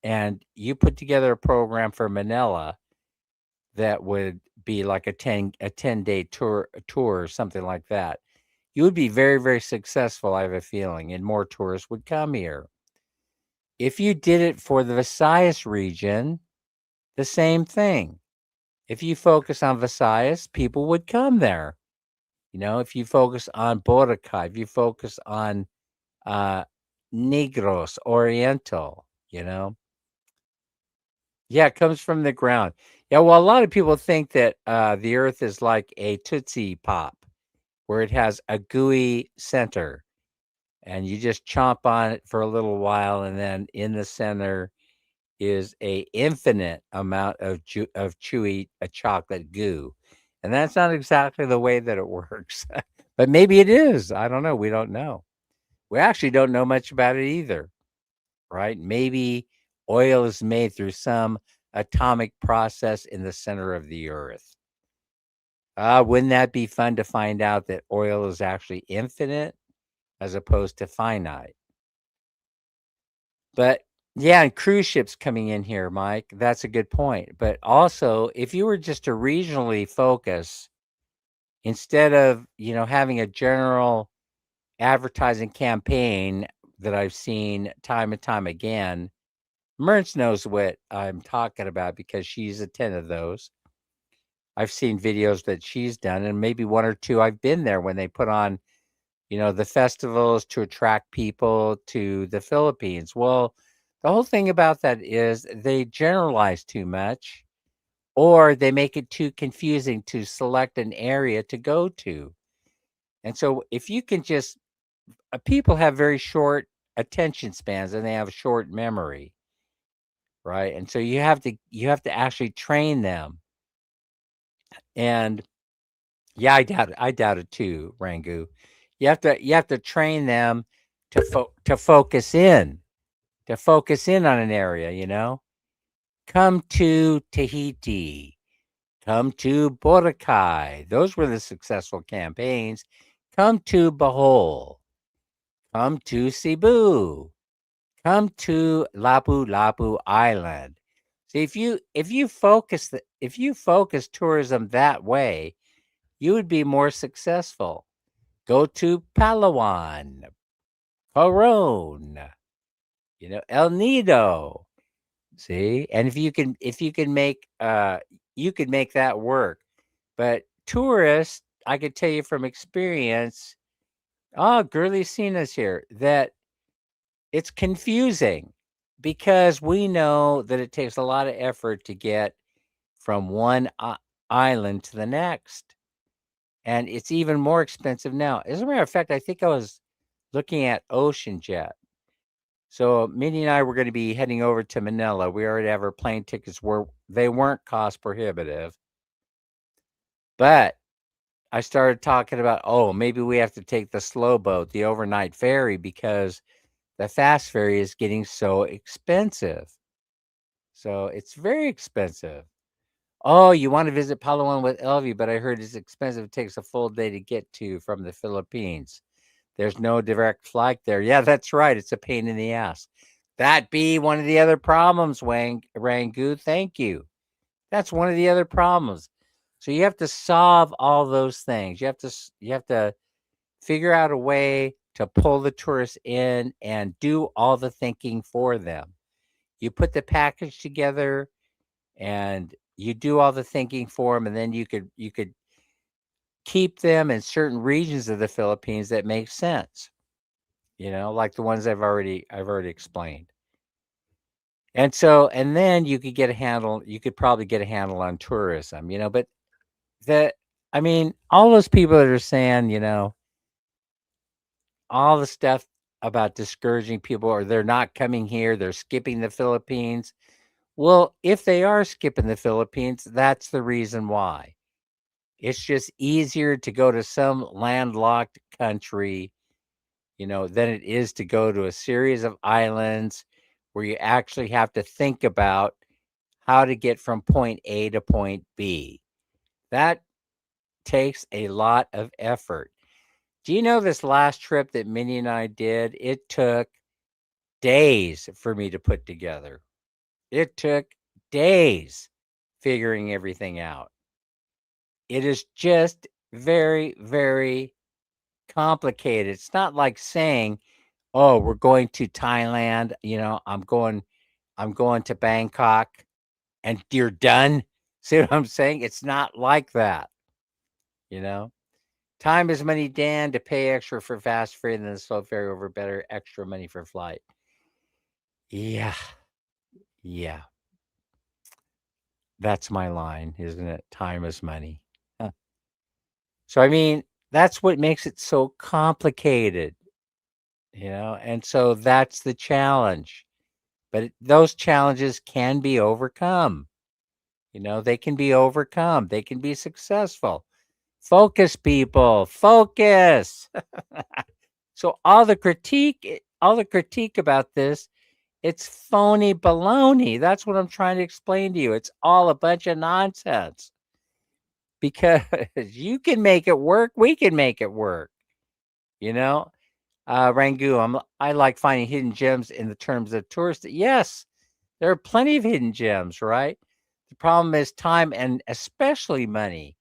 and you put together a program for Manila that would be like a 10-day tour or something like that, you would be very, very successful, I have a feeling, and more tourists would come here. If you did it for the Visayas region, the same thing. If you focus on Visayas, people would come there. If you focus on Boracay, if you focus on uh, Negros, Oriental, yeah, it comes from the ground. Yeah, well, a lot of people think that the Earth is like a Tootsie Pop, where it has a gooey center, and you just chomp on it for a little while, and then in the center is a infinite amount of chewy chocolate goo, and that's not exactly the way that it works. But maybe it is. I don't know. We don't know. We actually don't know much about it either, right? Maybe oil is made through some atomic process in the center of the earth. Wouldn't that be fun to find out that oil is actually infinite as opposed to finite? But yeah, and cruise ships coming in here, Mike, that's a good point. But also, if you were just to regionally focus, instead of, having a general advertising campaign that I've seen time and time again, Merns knows what I'm talking about because she's attended those. I've seen videos that she's done, and maybe 1 or 2 I've been there when they put on, the festivals to attract people to the Philippines. Well, the whole thing about that is they generalize too much, or they make it too confusing to select an area to go to. And so if you can just people have very short attention spans and they have short memory, right? And so you have to actually train them. And yeah, I doubt it too, Rangu. You have to train them to focus in, on an area, Come to Tahiti, come to Boracay. Those were the successful campaigns. Come to Bohol, come to Cebu, come to Lapu Lapu Island. See, if you focus tourism that way, you would be more successful. Go to Palawan, Coron, El Nido. See, and if you can make that work. But tourists, I could tell you from experience, Girly Cena's here, that it's confusing because we know that it takes a lot of effort to get from one island to the next. And it's even more expensive now. As a matter of fact, I think I was looking at Ocean Jet. So Minnie and I were going to be heading over to Manila. We already have our plane tickets where they weren't cost prohibitive. But I started talking about, maybe we have to take the slow boat, the overnight ferry, because the fast ferry is getting so expensive. So it's very expensive. Oh, you want to visit Palawan with Elvie, but I heard it's expensive. It takes a full day to get to from the Philippines. There's no direct flight there. Yeah, that's right. It's a pain in the ass. That be one of the other problems, Rangu. Thank you. That's one of the other problems. So you have to solve all those things. You have to figure out a way to pull the tourists in and do all the thinking for them. You put the package together and you do all the thinking for them, and then you could keep them in certain regions of the Philippines that make sense. Like the ones I've already explained. And then you could probably get a handle on tourism, but the I mean, all those people that are saying, all the stuff about discouraging people or they're not coming here, they're skipping the Philippines. Well, if they are skipping the Philippines, that's the reason why. It's just easier to go to some landlocked country, than it is to go to a series of islands where you actually have to think about how to get from point A to point B. That takes a lot of effort. Do you know this last trip that Minnie and I did? It took days for me to put together. It took days figuring everything out. It is just very, very complicated. It's not like saying, "Oh, we're going to Thailand, I'm going to Bangkok and you're done." See what I'm saying? It's not like that, you know? Time is money, Dan. To pay extra for fast fare than the slow fare over better extra money for flight. Yeah, yeah. That's my line, isn't it? Time is money. Huh. So I mean, that's what makes it so complicated, and so that's the challenge. But those challenges can be overcome. They can be overcome. They can be successful. Focus, people. Focus. So all the critique about this, it's phony baloney. That's what I'm trying to explain to you. It's all a bunch of nonsense. Because you can make it work, we can make it work. You know, Rangu, I like finding hidden gems in the terms of tourist. Yes, there are plenty of hidden gems, right? The problem is time and especially money.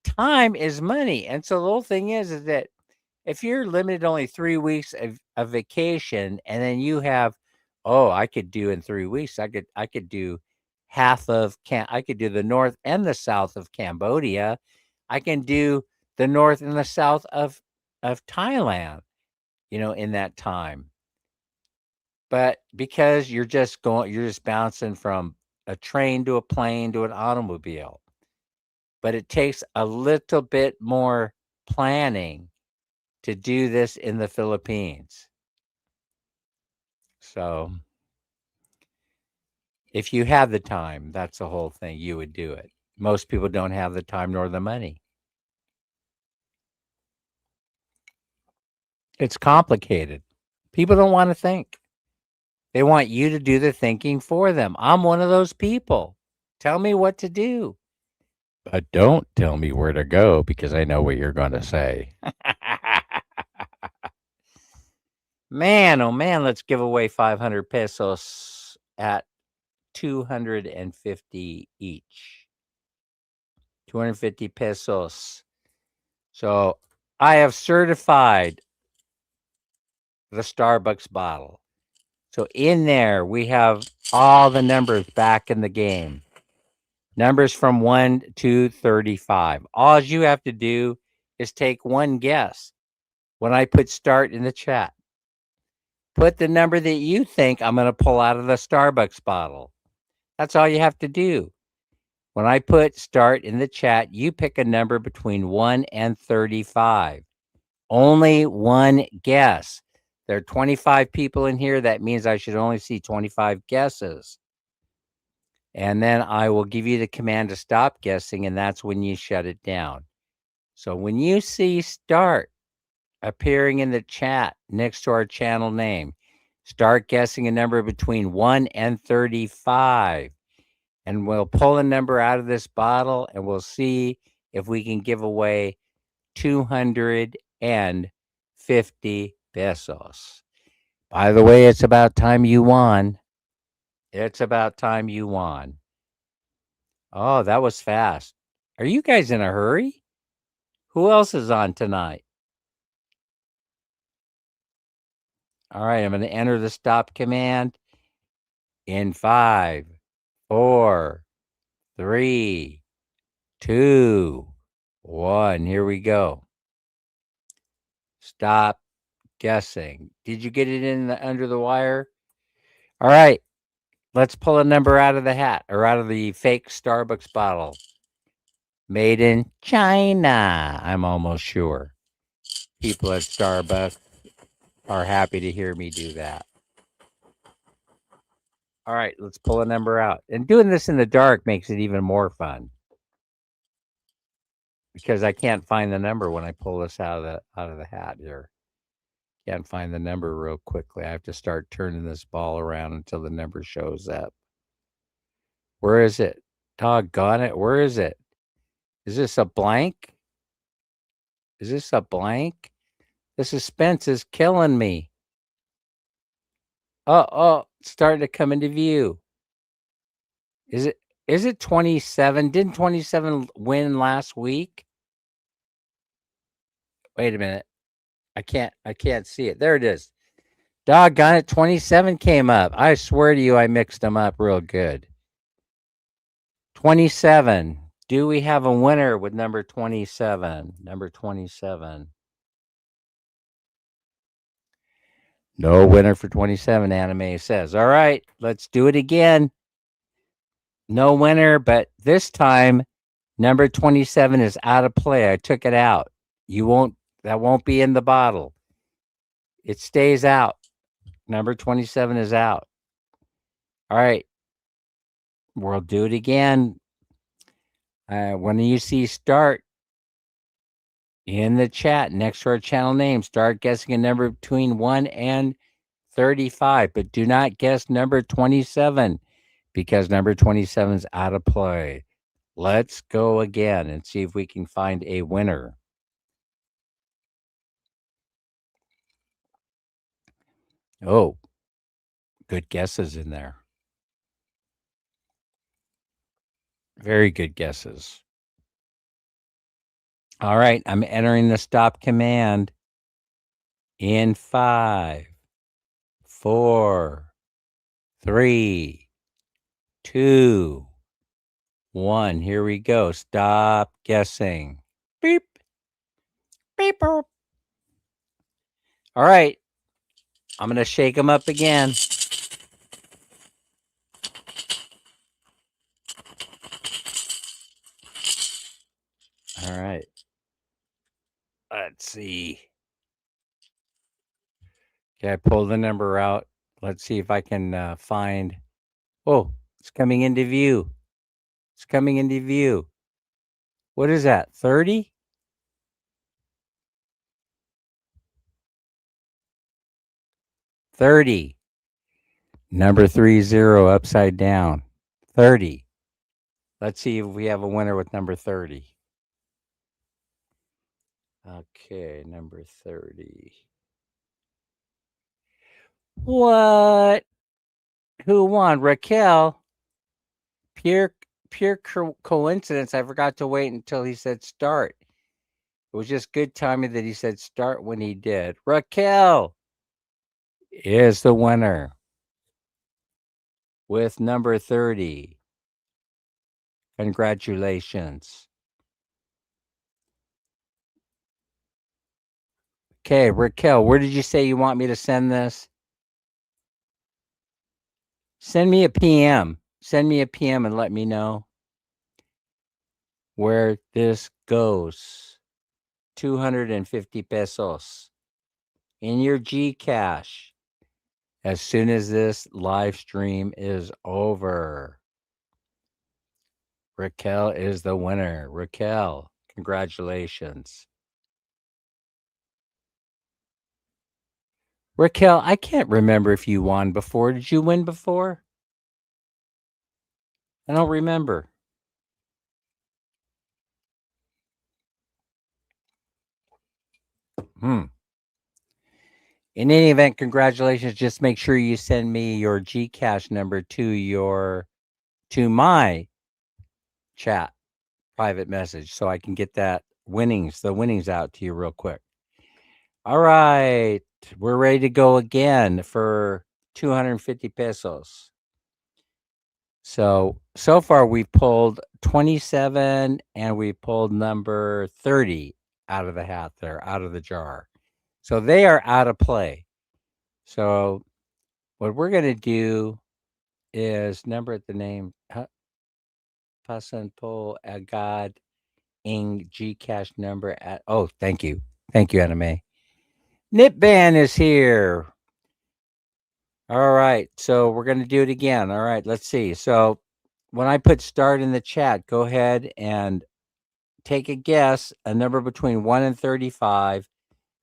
Time is money, and so the whole thing is that if you're limited only 3 weeks of vacation, and then you have, oh, I could do in 3 weeks, I could do I could do the north and the south of Cambodia. I can do the north and the south of Thailand, in that time. But because you're just bouncing from a train to a plane to an automobile. But it takes a little bit more planning to do this in the Philippines. So if you have the time, that's the whole thing, you would do it. Most people don't have the time nor the money. It's complicated. People don't want to think. They want you to do the thinking for them. I'm one of those people. Tell me what to do. But don't tell me where to go because I know what you're going to say. Man, oh man, let's give away 500 pesos at 250 each. 250 pesos. So I have certified the Starbucks bottle. So in there, we have all the numbers back in the game. Numbers from 1 to 35. All you have to do is take one guess when I put start in the chat. Put the number that you think I'm going to pull out of the Starbucks bottle. That's all you have to do. When I put start in the chat, you pick a number between 1 and 35. Only one guess. There are 25 people in here. That means I should only see 25 guesses. And then I will give you the command to stop guessing, and that's when you shut it down. So when you see start appearing in the chat next to our channel name, start guessing a number between 1 and 35. And we'll pull a number out of this bottle and we'll see if we can give away 250 pesos. By the way, it's about time you won. It's about time you won. Oh, that was fast. Are you guys in a hurry? Who else is on tonight? All right, I'm going to enter the stop command in 5, 4, 3, 2, 1. Here we go. Stop guessing. Did you get it in under the wire? All right, let's pull a number out of the hat or out of the fake Starbucks bottle. Made in China, I'm almost sure. People at Starbucks are happy to hear me do that. All right, let's pull a number out. And doing this in the dark makes it even more fun because I can't find the number when I pull this out of the hat here. Can't find the number real quickly. I have to start turning this ball around until the number shows up. Where is it? Doggone it. Where is it? Is this a blank? Is this a blank? The suspense is killing me. Oh, it's starting to come into view. Is it 27? Didn't 27 win last week? Wait a minute. I can't see it. There it is. Doggone it, 27 came up. I swear to you, I mixed them up real good. 27. Do we have a winner with number 27? Number 27. No winner for 27, Anime says. All right, let's do it again. No winner, but this time number 27 is out of play. I took it out. That won't be in the bottle. It stays out. Number 27 is out. All right. We'll do it again. When you see start in the chat next to our channel name, start guessing a number between 1 and 35, but do not guess number 27 because number 27 is out of play. Let's go again and see if we can find a winner. Oh, good guesses in there. Very good guesses. All right, I'm entering the stop command in 5, 4, 3, 2, 1. Here we go. Stop guessing. Beep. Beep. All right. I'm going to shake them up again. All right. Let's see. Okay, I pulled the number out. Let's see if I can find. Oh, it's coming into view. It's coming into view. What is that? 30? 30. Number 30 upside down. 30. Let's see if we have a winner with number 30. Okay, number 30. What? Who won? Raquel? Pure coincidence. I forgot to wait until he said start. It was just good timing that he said start when he did. Raquel is the winner with number 30. Congratulations. Okay, Raquel, where did you say you want me to send this? Send me a PM. Send me a PM and let me know where this goes. 250 pesos in your GCASH as soon as this live stream is over. Raquel is the winner. Raquel, congratulations. Raquel, I can't remember if you won before. Did you win before? I don't remember. In any event, congratulations. Just make sure you send me your GCASH number to my chat private message so I can get the winnings out to you real quick. All right. We're ready to go again for 250 pesos. So far we've pulled 27 and we pulled number 30 out of the hat there, out of the jar. So they are out of play. So what we're going to do is number at the name Pasan po agad ing GCash number at thank you. Thank you, Anime. Nipban is here. All right. So we're going to do it again. All right. Let's see. So when I put start in the chat, go ahead and take a guess, a number between 1 and 35,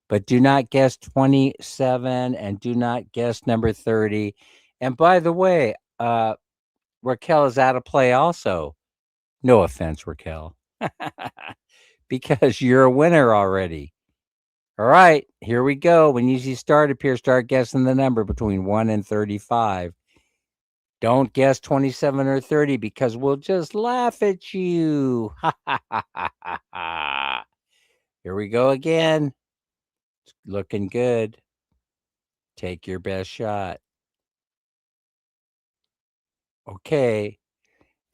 but do not guess 27 and do not guess number 30. And by the way, Raquel is out of play also. No offense, Raquel, because you're a winner already. All right, here we go. When you see start appear, start guessing the number between 1 and 35. Don't guess 27 or 30 because we'll just laugh at you. Here we go again. It's looking good. Take your best shot. Okay.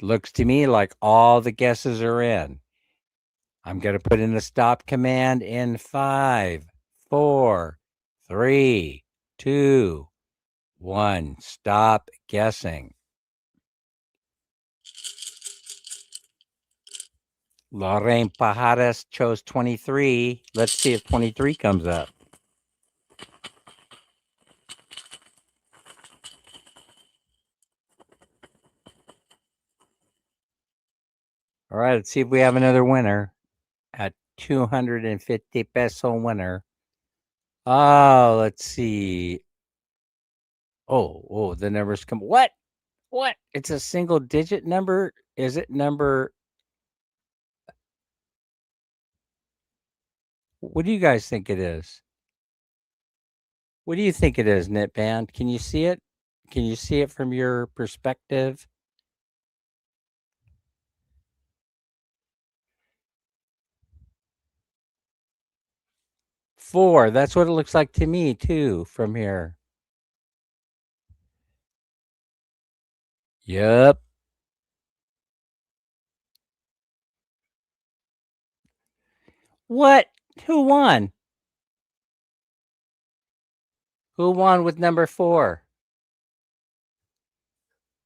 Looks to me like all the guesses are in. I'm going to put in the stop command in 5, 4, 3, 2, 1. Stop guessing. Lorraine Pajares chose 23. Let's see if 23 comes up. All right, let's see if we have another winner at 250 peso winner. Oh, let's see. Oh, the numbers come. What? It's a single digit number? Is it number? What do you guys think it is? What do you think it is, Knitband? Can you see it? Can you see it from your perspective? 4. That's what it looks like to me too from here. Yep. What? Who won? Who won with number 4?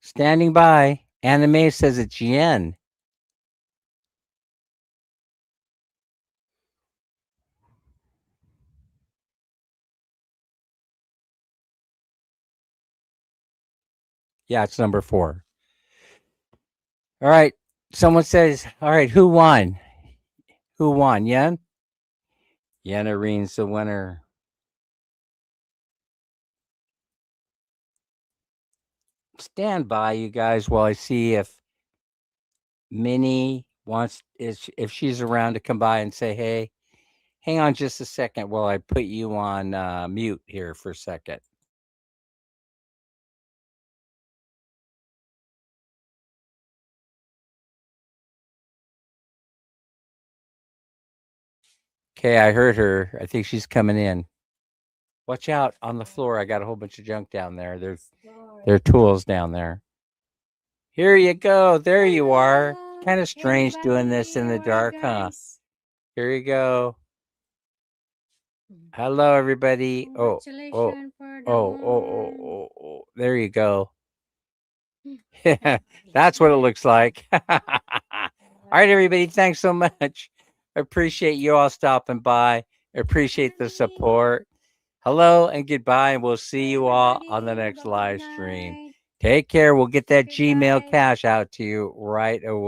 Standing by. Anime says it's Yen. Yeah, it's number 4. All right. Someone says, all right, who won? Who won? Yen? Yen Arene's the winner. Stand by, you guys, while I see if Minnie wants, if she's around to come by and say, hey. Hang on just a second while I put you on mute here for a second. Okay, I heard her. I think she's coming in. Watch out on the floor. I got a whole bunch of junk down there. There are tools down there. Here you go. There you are. Kind of strange doing this in the dark, huh? Here you go. Hello, everybody. Oh. There you go. That's what it looks like. All right, everybody. Thanks so much. I appreciate you all stopping by. I appreciate the support. Hello and goodbye, and we'll see you all on the next live stream. Take care. We'll get that Gmail cash out to you right away.